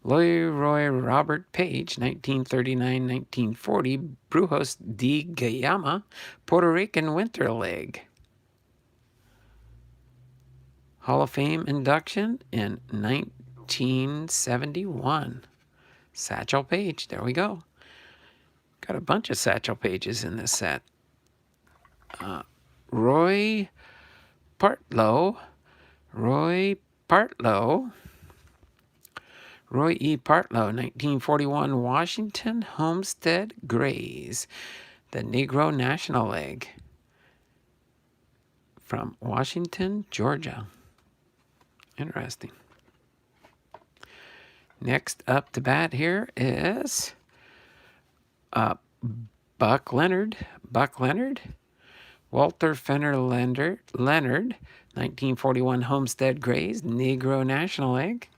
Leroy Robert Page, 1939-1940, Brujos de Guayama, Puerto Rican winter leg. Hall of Fame induction in 1971. Satchel Paige, there we go. Got a bunch of Satchel Pages in this set. Roy E. Partlow, 1941, Washington Homestead Grays, the Negro National leg from Washington, Georgia. Interesting. Next up to bat here is Buck Leonard. Walter Fenner Leonard, 1941 Homestead Grays, Negro National leg.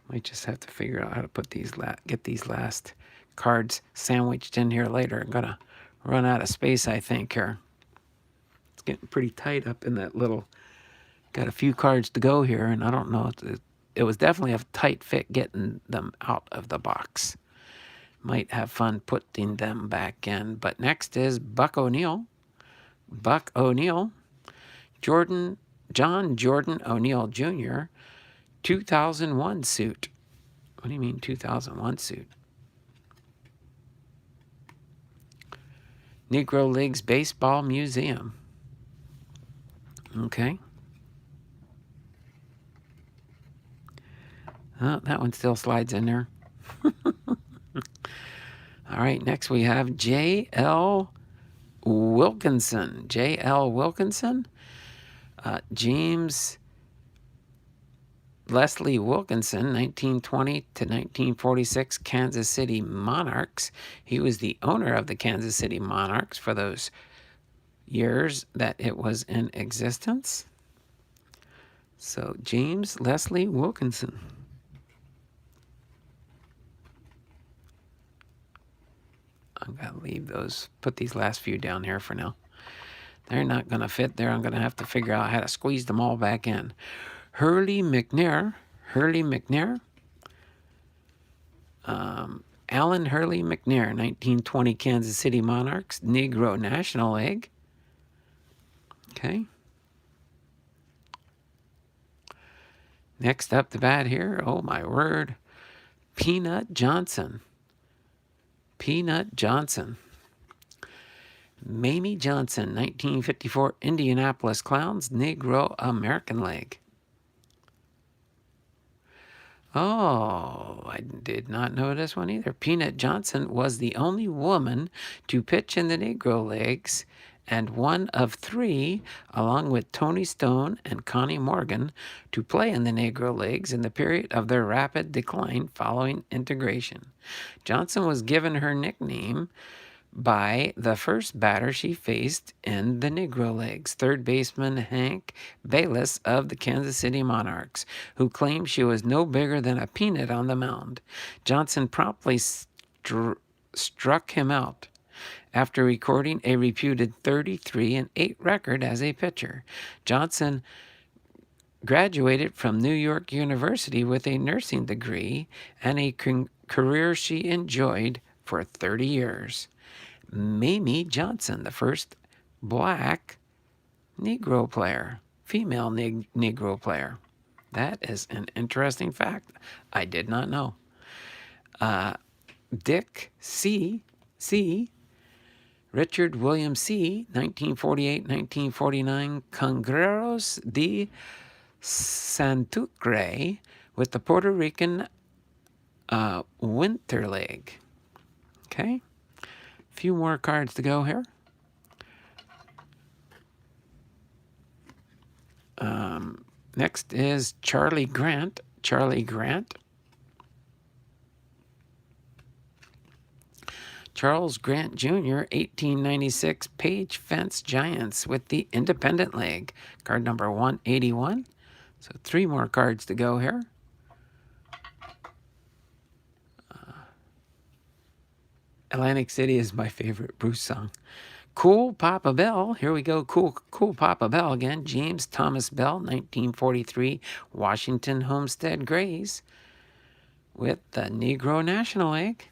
Might just have to figure out how to put these get these last cards sandwiched in here later. I'm gonna run out of space, I think, here. It's getting pretty tight up in that little. Got a few cards to go here, and I don't know. It was definitely a tight fit getting them out of the box. Might have fun putting them back in. But next is Buck O'Neill. John Jordan O'Neill Jr., 2001 suit. What do you mean 2001 suit? Negro Leagues Baseball Museum. Okay. Oh, that one still slides in there. All right, next we have J.L. Wilkinson. J.L. Wilkinson. James Leslie Wilkinson, 1920 to 1946, Kansas City Monarchs. He was the owner of the Kansas City Monarchs for those years that it was in existence. So, James Leslie Wilkinson. I'm going to leave those, put these last few down here for now. They're not going to fit there. I'm going to have to figure out how to squeeze them all back in. Hurley McNair. Alan Hurley McNair, 1920 Kansas City Monarchs, Negro National League. Okay. Next up the bat here, oh my word, Peanut Johnson. Peanut Johnson. Mamie Johnson, 1954 Indianapolis Clowns, Negro American League. Oh, I did not know this one either. Peanut Johnson was the only woman to pitch in the Negro Leagues and one of three, along with Tony Stone and Connie Morgan, to play in the Negro Leagues in the period of their rapid decline following integration. Johnson was given her nickname by the first batter she faced in the Negro Leagues, third baseman Hank Bayless of the Kansas City Monarchs, who claimed she was no bigger than a peanut on the mound. Johnson promptly struck him out after recording a reputed 33-8 record as a pitcher. Johnson graduated from New York University with a nursing degree and a career she enjoyed for 30 years. Mamie Johnson, the first black Negro player, female Negro player. That is an interesting fact I did not know. Dick C. Richard William C., 1948-1949, Congreros de Santucre with the Puerto Rican Winter League. Okay. Few more cards to go here. Next is Charlie Grant. Charles Grant Jr., 1896 Page Fence Giants with the Independent League. Card number 181. So 3 more cards to go here. Atlantic City is my favorite Bruce song. Cool Papa Bell. Here we go. Cool Papa Bell again. James Thomas Bell, 1943, Washington Homestead Grays with the Negro National League.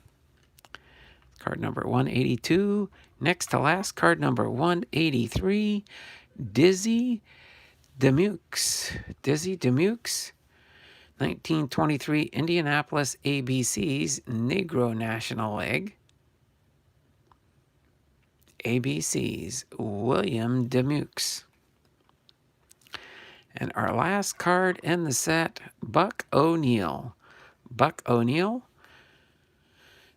Card number 182. Next to last, card number 183, Dizzy Demukes. 1923 Indianapolis ABC's Negro National League. ABC's William Demukes. And our last card in the set, Buck O'Neill.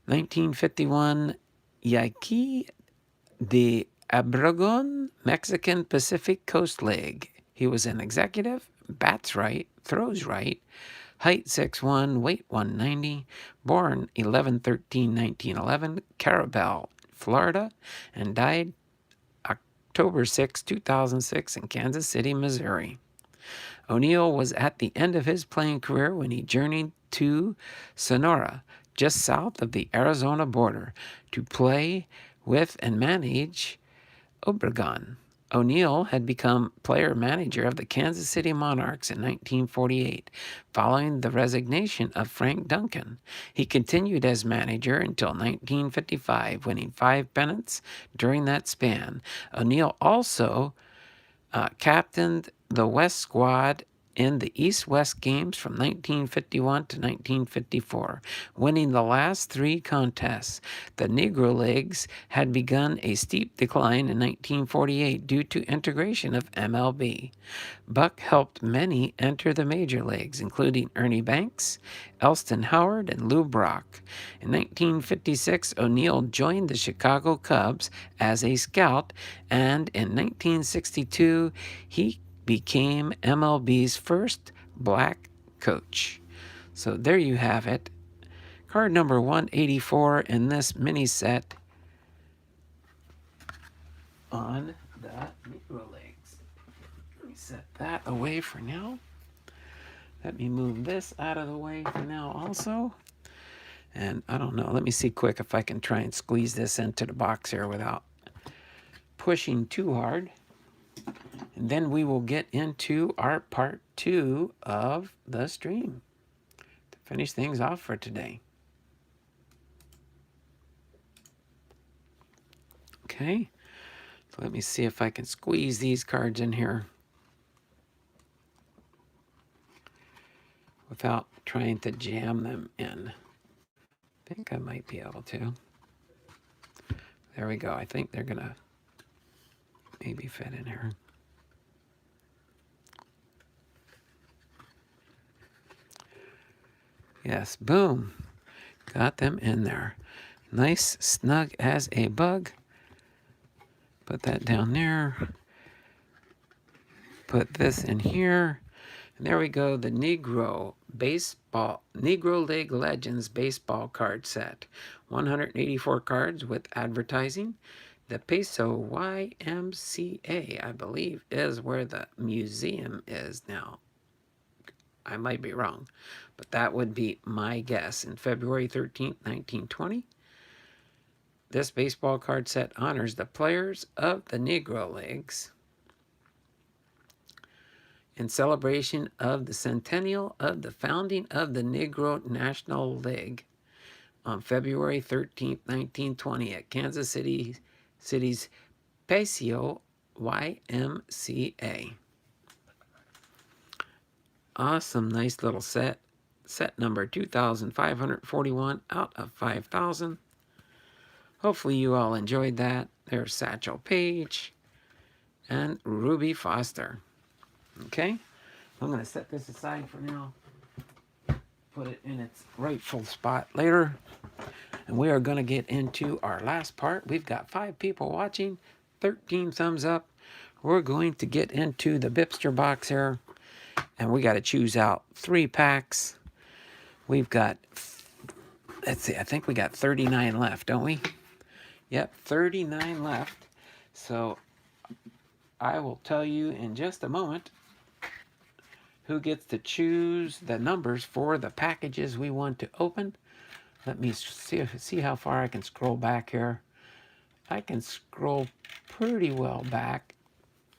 1951 Yaqui de Obregon, Mexican Pacific Coast League. He was an executive, bats right, throws right, height 6'1", weight 190, born 11/13/1911, Carabel, Florida, and died October 6, 2006 in Kansas City, Missouri. O'Neill was at the end of his playing career when he journeyed to Sonora, just south of the Arizona border, to play with and manage Obregon. O'Neill had become player manager of the Kansas City Monarchs in 1948, following the resignation of Frank Duncan. He continued as manager until 1955, winning 5 pennants during that span. O'Neill also captained the West Squad in the East-West Games from 1951 to 1954, winning the last 3 contests. The Negro Leagues had begun a steep decline in 1948 due to integration of MLB. Buck helped many enter the major leagues, including Ernie Banks, Elston Howard, and Lou Brock. In 1956, O'Neill joined the Chicago Cubs as a scout, and in 1962, he became MLB's first black coach. So there you have it. Card number 184 in this mini set on the Negro Leagues. Let me set that away for now. Let me move this out of the way for now also. And I don't know, let me see quick if I can try and squeeze this into the box here without pushing too hard. And then we will get into our part 2 of the stream to finish things off for today. Okay, so let me see if I can squeeze these cards in here without trying to jam them in. I think I might be able to. There we go. I think they're gonna maybe fit in here. Yes, boom. Got them in there. Nice, snug as a bug. Put that down there. Put this in here. And there we go, the Negro League Legends baseball card set. 184 cards with advertising. The Peso YMCA, I believe, is where the museum is now. I might be wrong, but that would be my guess. In February 13th, 1920, this baseball card set honors the players of the Negro Leagues in celebration of the centennial of the founding of the Negro National League on February 13th, 1920 at Kansas City's Peso YMCA. Awesome, nice little set. Set number 2,541 out of 5,000. Hopefully you all enjoyed that. There's Satchel Paige and Ruby Foster. Okay, I'm going to set this aside for now. Put it in its rightful spot later. And we are going to get into our last part. We've got 5 people watching, 13 thumbs up. We're going to get into the BiPster box here. And we got to choose out 3 packs. We've got, let's see, I think we got 39 left, don't we? Yep, 39 left. So I will tell you in just a moment who gets to choose the numbers for the packages we want to open. Let me see how far I can scroll back here. I can scroll pretty well back,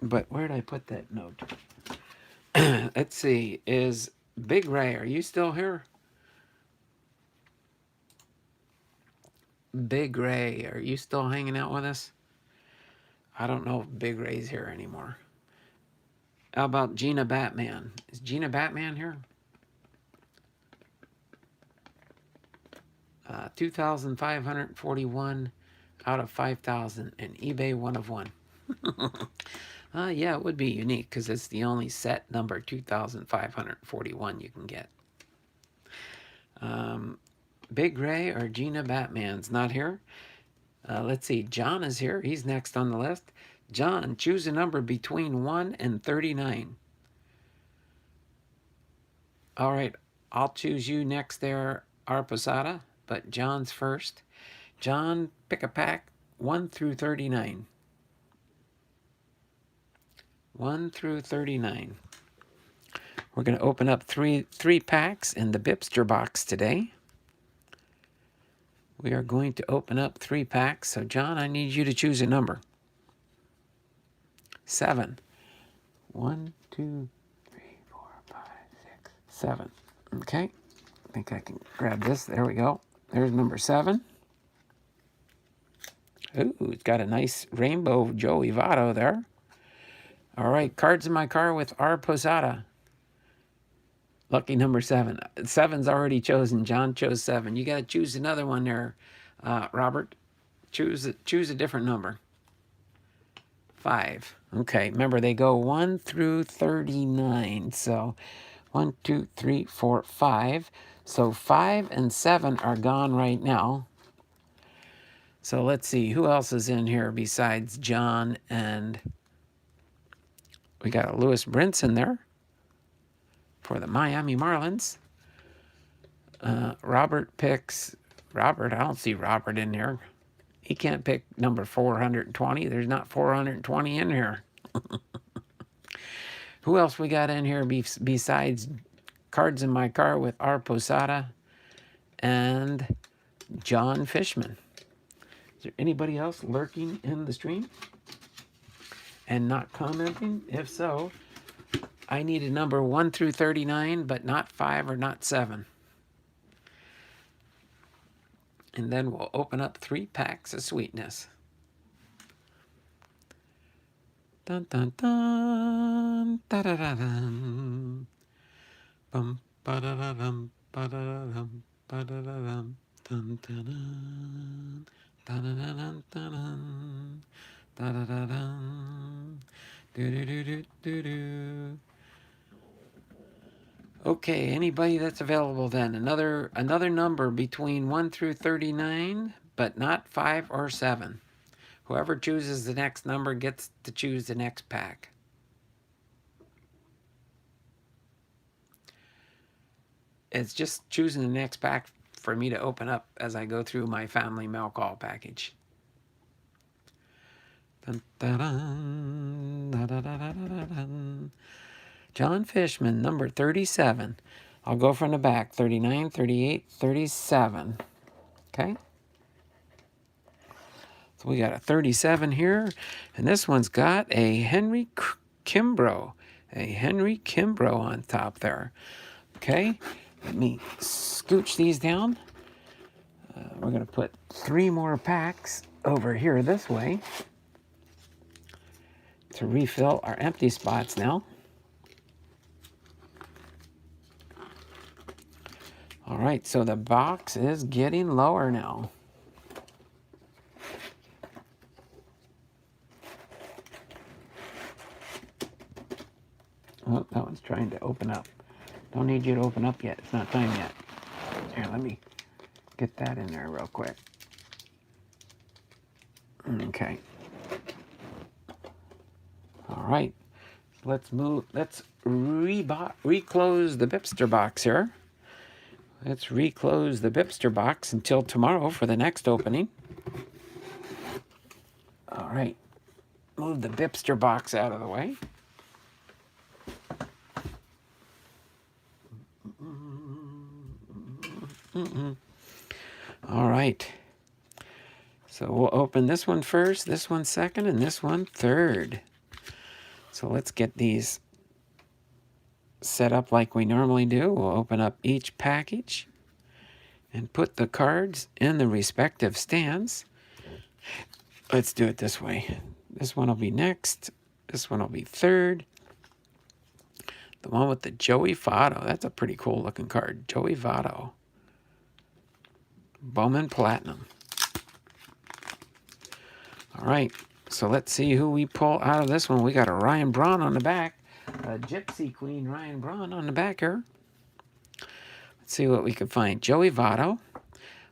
but where did I put that note? Let's see, is Big Ray, are you still here? Big Ray, are you still hanging out with us? I don't know if Big Ray's here anymore. How about Gina Batman? Is Gina Batman here? 2,541 out of 5,000 and eBay 1 of 1. Yeah, it would be unique because it's the only set number 2,541 you can get. Big Ray or Gina Batman's not here. Let's see, John is here. He's next on the list. John, choose a number between 1 and 39. All right, I'll choose you next there, Arposada, but John's first. John, pick a pack, 1 through 39. 1 through 39. We're going to open up three packs in the BiPster box today. We are going to open up 3 packs. So, John, I need you to choose a number. 7. 1, 2, 3, 4, 5, 6, 7. Okay. I think I can grab this. There we go. There's number 7. Ooh, it's got a nice rainbow Joey Votto there. All right, cards in my car with R. Posada. Lucky number 7. 7's already chosen. John chose 7. You got to choose another one there, Robert. Choose a different number. 5. Okay, remember they go 1 through 39. So 1, 2, 3, 4, 5. So 5 and 7 are gone right now. So let's see, who else is in here besides John, and we got a Lewis Brinson there for the Miami Marlins. Robert picks, Robert, I don't see Robert in here. He can't pick number 420. There's not 420 in here. Who else we got in here besides Cards in My Car with R. Posada and John Fishman? Is there anybody else lurking in the stream and not commenting? If so, I need a number 1 through 39, but not 5 or not 7. And then we'll open up 3 packs of sweetness. Dun dun dun, da da da dum, bum ba da da dum, ba da da dum, ba da da dum, dun dun dun, da da da dun, dun da da da dum, do do do do do do. Okay, anybody that's available then. Another number between 1 through 39, but not 5 or 7. Whoever chooses the next number gets to choose the next pack. It's just choosing the next pack for me to open up as I go through my family mail call package. Dun, dun, dun, dun, dun, dun, dun, dun. John Fishman, number 37. I'll go from the back. 39, 38, 37. Okay? So we got a 37 here. And this one's got a Henry Kimbrough. A Henry Kimbrough on top there. Okay? Let me scooch these down. We're going to put 3 more packs over here this way to refill our empty spots now. All right, so the box is getting lower now. Oh, that one's trying to open up. Don't need you to open up yet. It's not time yet. Here, let me get that in there real quick. Okay. All right. Let's move. Let's reclose the BiPster box here. Let's reclose the BiPster box until tomorrow for the next opening. All right. Move the BiPster box out of the way. All right. So we'll open this one first, this one second, and this one third. So let's get these set up like we normally do. We'll open up each package and put the cards in the respective stands. Let's do it this way. This one will be next. This one will be third. The one with the Joey Votto. That's a pretty cool looking card. Joey Votto. Bowman Platinum. All right. So let's see who we pull out of this one. We got a Ryan Braun on the back. A Gypsy Queen Ryan Braun on the back here. Let's see what we can find. Joey Votto.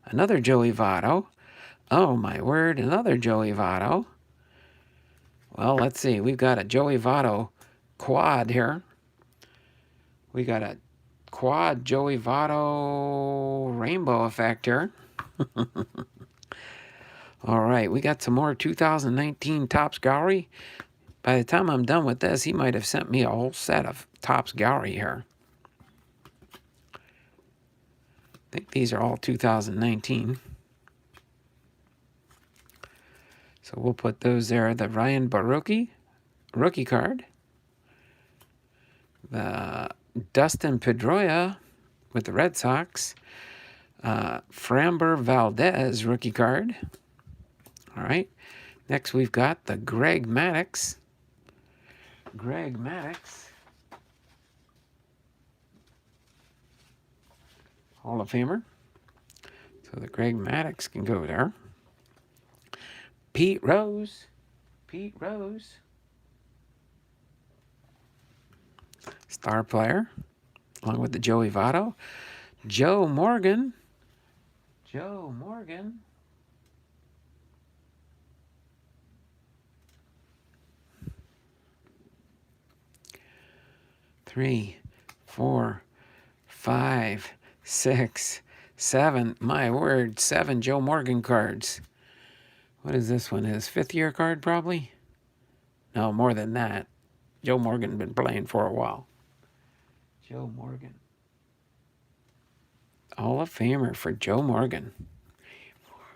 Another Joey Votto. Oh, my word. Another Joey Votto. Well, let's see. We've got a Joey Votto quad here. We got a quad Joey Votto rainbow effect here. All right, we got some more 2019 Topps Gallery. By the time I'm done with this, he might have sent me a whole set of Topps Gallery here. I think these are all 2019. So we'll put those there. The Ryan Barucki rookie card. The Dustin Pedroia with the Red Sox. Framber Valdez rookie card. All right. Next, we've got the Greg Maddux. Greg Maddux. Hall of Famer. So the Greg Maddux can go there. Pete Rose. Pete Rose. Star player. Along with the Joey Votto. Joe Morgan. Joe Morgan. Three, 4, 5, 6, 7. My word, 7 Joe Morgan cards. What is this one? His 5th year card, probably? No, more than that. Joe Morgan been playing for a while. Joe Morgan. Hall of Famer for Joe Morgan.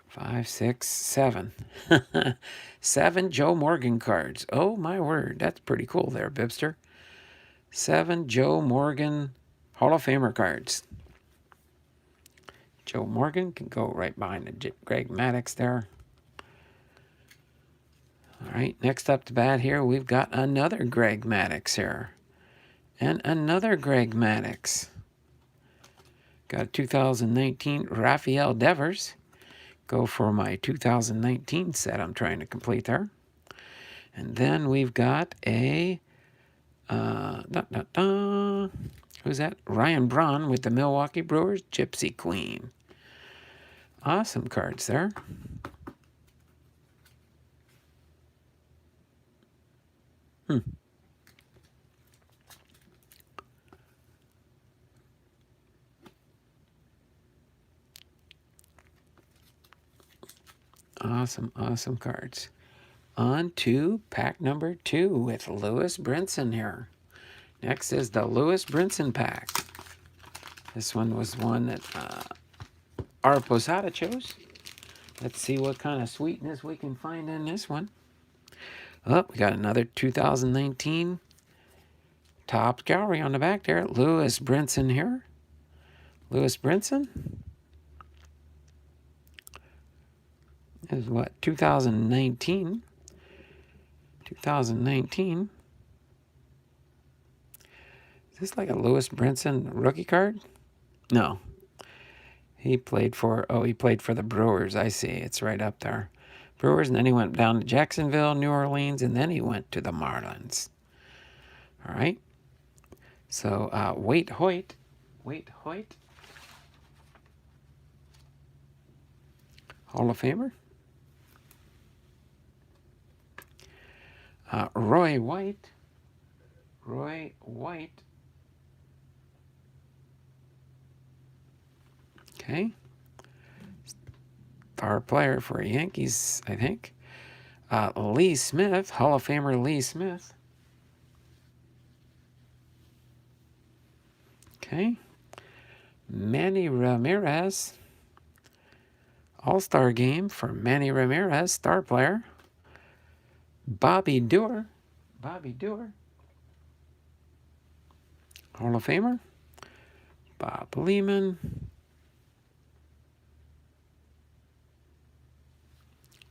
5, 6, 7. 7 Joe Morgan cards. Oh, my word. That's pretty cool there, BiPster. 7 Joe Morgan Hall of Famer cards. Joe Morgan can go right behind the Greg Maddux there. All right, next up to bat here, we've got another Greg Maddux here. And another Greg Maddux. Got a 2019 Rafael Devers. Go for my 2019 set I'm trying to complete there. And then we've got a... who's that? Ryan Braun with the Milwaukee Brewers Gypsy Queen. Awesome cards there. Awesome, awesome cards. On to pack number 2 with Lewis Brinson here. Next is the Lewis Brinson pack. This one was one that our Posada chose. Let's see what kind of sweetness we can find in this one. Oh, we got another 2019 top gallery on the back there. Lewis Brinson here. Lewis Brinson. This is what, 2019. 2019. Is this like a Lewis Brinson rookie card? No. He played for the Brewers. I see. It's right up there. Brewers, and then he went down to Jacksonville, New Orleans, and then he went to the Marlins. All right. So, Waite Hoyt. Hall of Famer. Roy White. Okay. Star player for Yankees, I think. Lee Smith, Hall of Famer Lee Smith. Okay. Manny Ramirez. All-Star game for Manny Ramirez, star player. Bobby Doerr. Hall of Famer. Bob Lehman.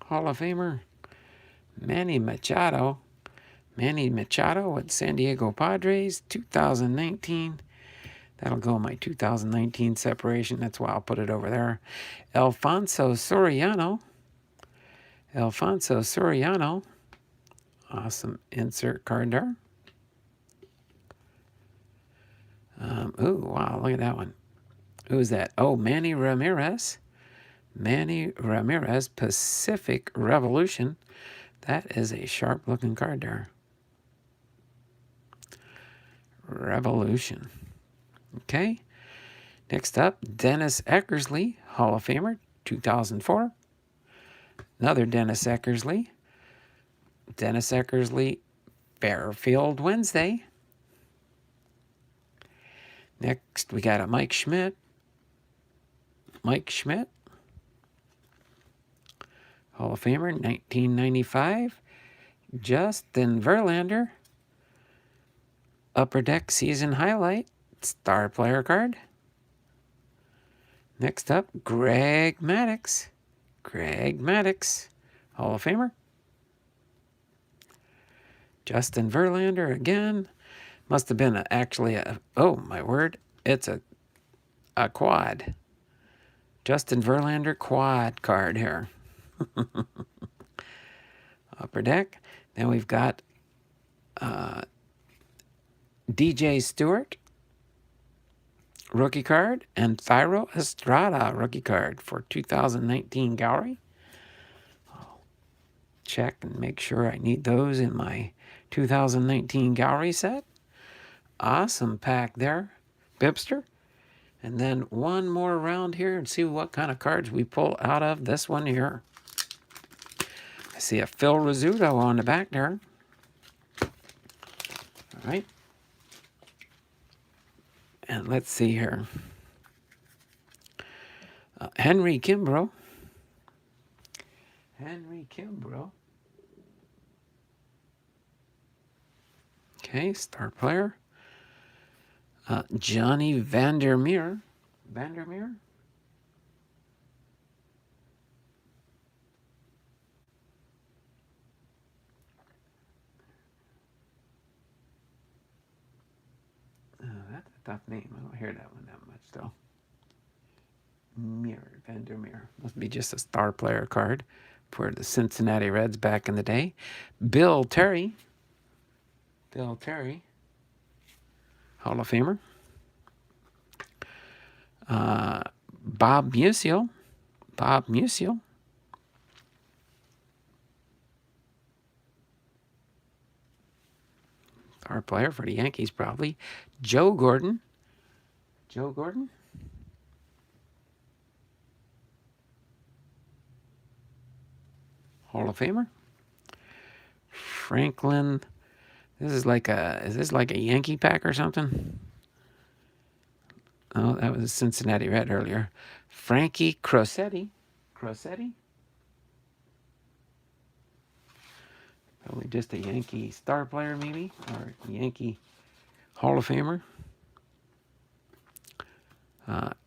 Hall of Famer. Manny Machado with San Diego Padres, 2019. That'll go in my 2019 separation. That's why I'll put it over there. Alfonso Soriano. Awesome insert card there. Ooh, wow, look at that one. Who's that? Oh, Manny Ramirez. Pacific Revolution. That is a sharp-looking card there. Revolution. Okay. Next up, Dennis Eckersley, Hall of Famer, 2004. Another Dennis Eckersley. Fairfield Wednesday. Next, we got a Mike Schmidt. Hall of Famer, 1995. Justin Verlander. Upper Deck season highlight. Star player card. Next up, Greg Maddux. Hall of Famer. Justin Verlander again. Must have been oh my word, it's a a quad. Justin Verlander quad card here. Upper deck. Then we've got DJ Stewart rookie card and Thairo Estrada rookie card for 2019 gallery. I'll check and make sure I need those in my 2019 gallery set. Awesome pack there, BiPster. And then one more round here and see what kind of cards we pull out of this one here. I see a Phil Rizzuto on the back there. All right. And let's see here. Henry Kimbrough. Henry Kimbrough. Okay, star player. Johnny Vandermeer. Vandermeer? That's a tough name. I don't hear that one that much, though. Vandermeer. Must be just a star player card for the Cincinnati Reds back in the day. Bill Terry. Bill Terry. Hall of Famer. Bob Musial. Bob Musial. Star player for the Yankees, probably. Joe Gordon. Joe Gordon. Hall of Famer. Franklin. Is this like a Yankee pack or something? Oh, that was a Cincinnati Red earlier. Frankie Crosetti. Crosetti? Probably just a Yankee star player, maybe, or Yankee Hall of Famer.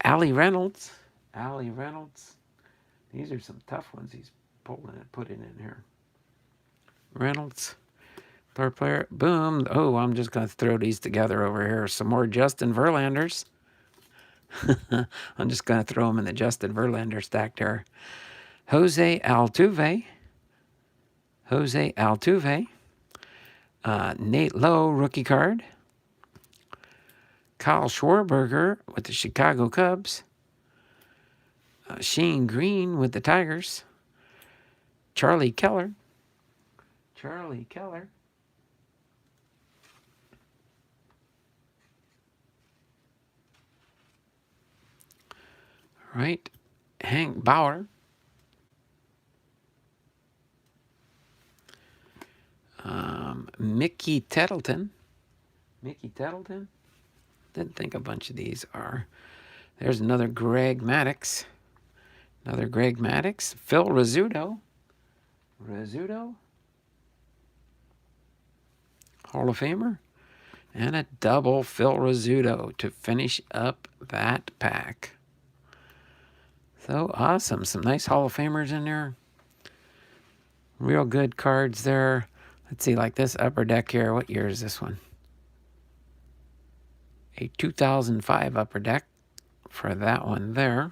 Allie Reynolds. Allie Reynolds. These are some tough ones he's putting in here. Reynolds. Star player. Boom. Oh, I'm just going to throw these together over here. Some more Justin Verlanders. I'm just going to throw them in the Justin Verlander stack there. Jose Altuve. Jose Altuve. Nate Lowe, rookie card. Kyle Schwarberger with the Chicago Cubs. Shane Green with the Tigers. Charlie Keller. Charlie Keller. All right. Hank Bauer. Mickey Tettleton. Mickey Tettleton. Didn't think a bunch of these are. There's another Greg Maddux. Another Greg Maddux. Phil Rizzuto. Rizzuto. Hall of Famer. And a double Phil Rizzuto to finish up that pack. So awesome. Some nice Hall of Famers in there. Real good cards there. Let's see, like this upper deck here. What year is this one? A 2005 upper deck for that one there.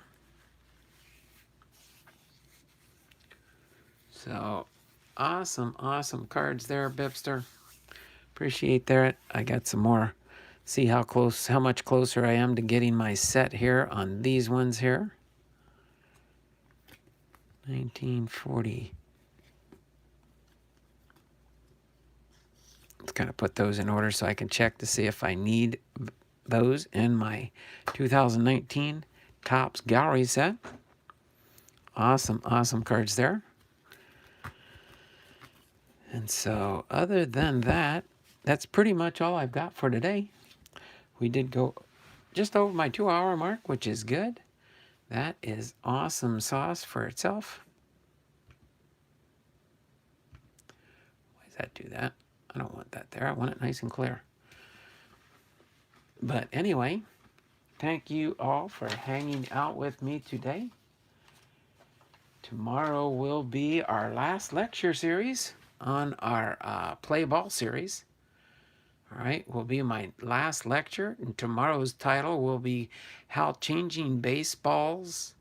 So awesome, awesome cards there, BiPster. Appreciate that. I got some more. See how much closer I am to getting my set here on these ones here. 1940. Let's kind of put those in order so I can check to see if I need those in my 2019 Topps Gallery set. Awesome, awesome cards there. And so other than that, that's pretty much all I've got for today. We did go just over my 2-hour mark, which is good. That is awesome sauce for itself. Why does that do that? I don't want that there. I want it nice and clear. But anyway, thank you all for hanging out with me today. Tomorrow will be our last lecture series on our play ball series. All right, will be my last lecture, and tomorrow's title will be How Changing Baseballs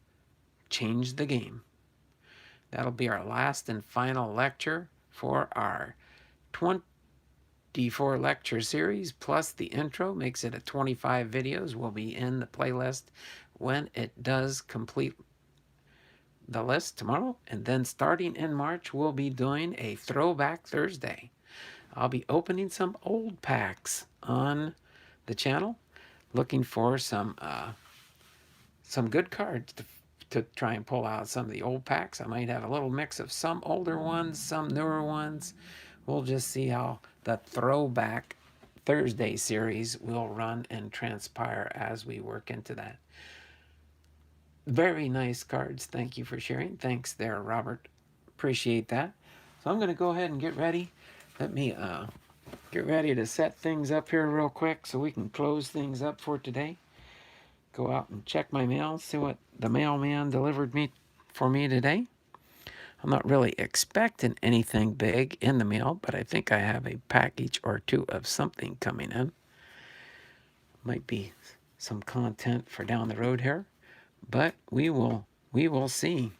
Changed the Game. That'll be our last and final lecture for our 24 lecture series, plus the intro makes it a 25 videos. Will be in the playlist when it does complete the list tomorrow. And then starting in March, we'll be doing a Throwback Thursday. I'll be opening some old packs on the channel, looking for some good cards to try and pull out some of the old packs. I might have a little mix of some older ones, some newer ones. We'll just see how the Throwback Thursday series will run and transpire as we work into that. Very nice cards. Thank you for sharing. Thanks there, Robert. Appreciate that. So I'm going to go ahead and get ready. Let me get ready to set things up here real quick so we can close things up for today. Go out and check my mail, see what the mailman delivered for me today. I'm not really expecting anything big in the mail, but I think I have a package or two of something coming in. Might be some content for down the road here, but we will see.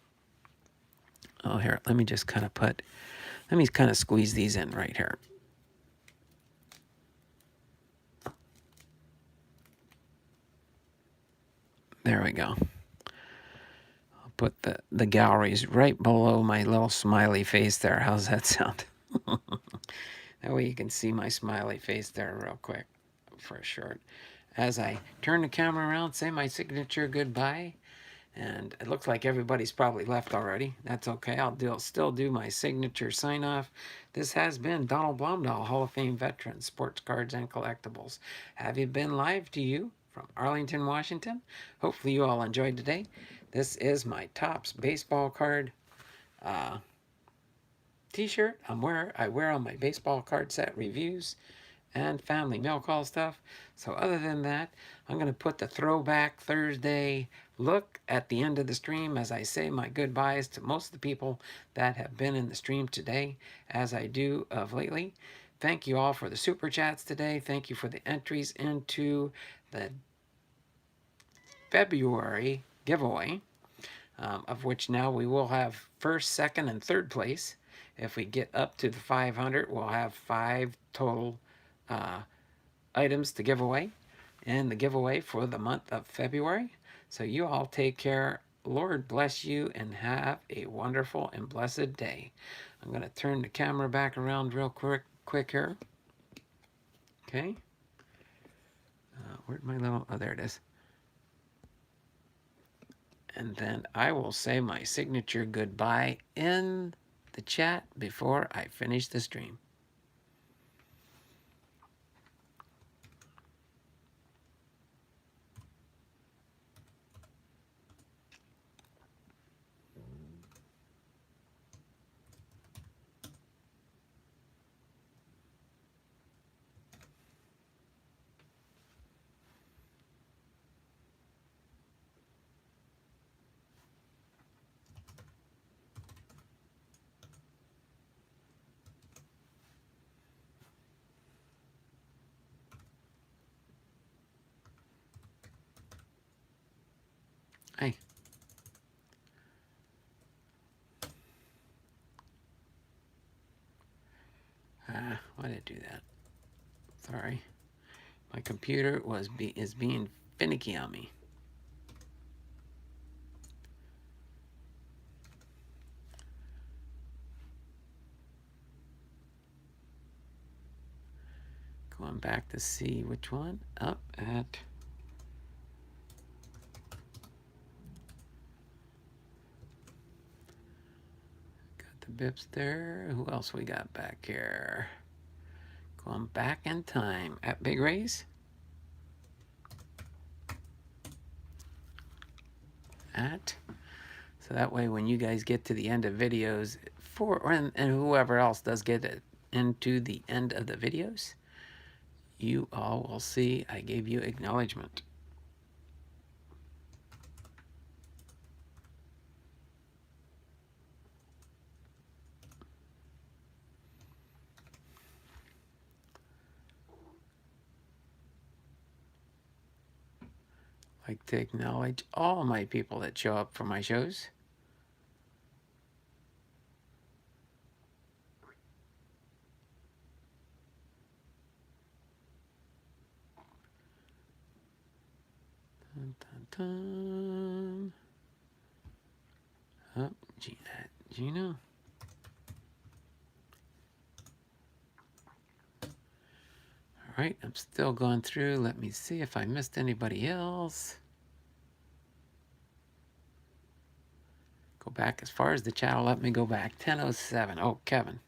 Oh, here, let me just kind of squeeze these in right here. There we go. I'll put the galleries right below my little smiley face there. How's that sound? That way you can see my smiley face there real quick for a short. As I turn the camera around, say my signature goodbye. And it looks like everybody's probably left already. That's okay. I'll still do my signature sign off. This has been Donald Blomdahl, Hall of Fame veteran, sports cards and collectibles. Have you been live to you from Arlington, Washington? Hopefully you all enjoyed today. This is my Topps baseball card t-shirt I wear on my baseball card set reviews and family mail call stuff. So other than that, I'm going to put the Throwback Thursday look at the end of the stream as I say my goodbyes to most of the people that have been in the stream today, as I do of lately. Thank you all for the super chats today. Thank you for the entries into the February giveaway, of which now we will have first, second, and third place. If we get up to the 500, we'll have 5 total items to give away in the giveaway for the month of February. So you all take care. Lord bless you and have a wonderful and blessed day. I'm going to turn the camera back around real quick here. Okay. Where'd my little... Oh, there it is. And then I will say my signature goodbye in the chat before I finish the stream. Hey. Why did I do that? Sorry. My computer is being finicky on me. Going back to see which one. Up at... Got the BiPster. Who else we got back here? Going back in time. At Big Rays. So that way when you guys get to the end of videos, and whoever else does get it into the end of the videos, you all will see I gave you acknowledgement. Like to acknowledge all my people that show up for my shows. Dun, dun, dun. Oh, Gina. All right, I'm still going through. Let me see if I missed anybody else. Go back as far as the chat will let me go back. 10:07. Oh, Kevin.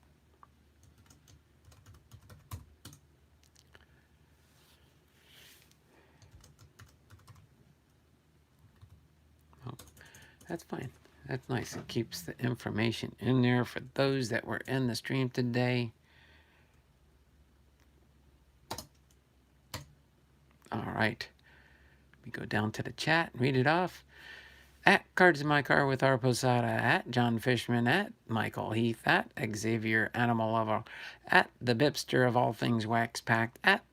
Oh, that's fine. That's nice. It keeps the information in there for those that were in the stream today. All right. We go down to the chat and read it off. At Cards in My Car with our Posada, at John Fishman, at Michael Heath, at Xavier Animal Lover, at the BiPster of all things wax packed, at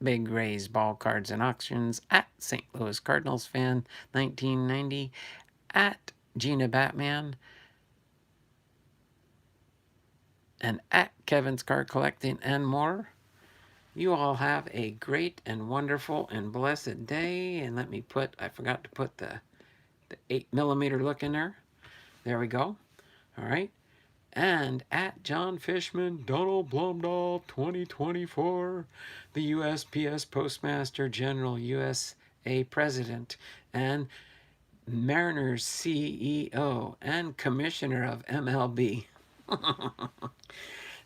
Big Ray's Ball Cards and Auctions, at St. Louis Cardinals Fan 1990, at Gina Batman, and at Kevin's Card Collecting and more. You all have a great and wonderful and blessed day. And let me put, I forgot to put the 8mm look in there. There we go. All right. And at John Fishman, Donald Blomdahl, 2024, the USPS Postmaster General, USA President, and Mariners CEO, and Commissioner of MLB.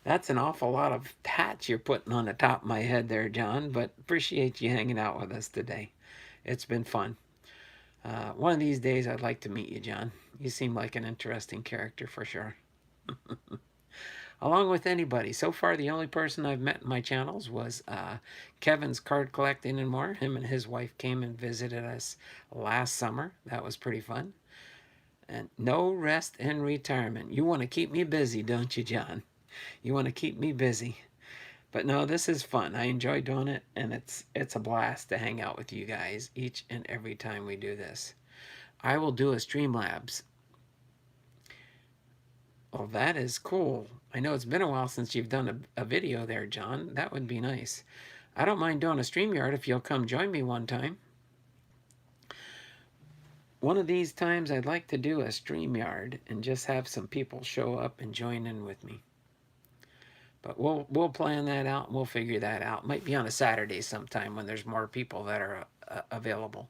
That's an awful lot of hats you're putting on the top of my head there, John, but appreciate you hanging out with us today. It's been fun. One of these days, I'd like to meet you, John. You seem like an interesting character for sure. Along with anybody. So far, the only person I've met in my channels was Kevin's Card Collecting and More. Him and his wife came and visited us last summer. That was pretty fun. And no rest in retirement. You want to keep me busy, don't you, John? You want to keep me busy. But no, this is fun. I enjoy doing it, and it's a blast to hang out with you guys each and every time we do this. I will do a Streamlabs. Oh, that is cool. I know it's been a while since you've done a video there, John. That would be nice. I don't mind doing a StreamYard if you'll come join me one time. One of these times I'd like to do a StreamYard and just have some people show up and join in with me. But we'll plan that out and we'll figure that out. Might be on a Saturday sometime when there's more people that are available.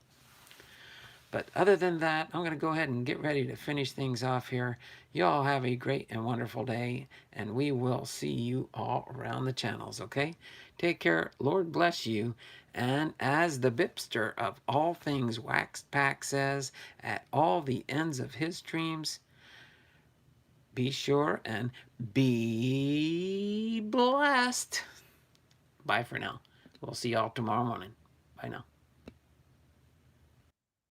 But other than that, I'm going to go ahead and get ready to finish things off here. You all have a great and wonderful day, and we will see you all around the channels, okay? Take care. Lord bless you. And as the BiPster of all things Waxed Pack says, at all the ends of his streams, be sure and be blessed. Bye for now. We'll see y'all tomorrow morning. Bye now.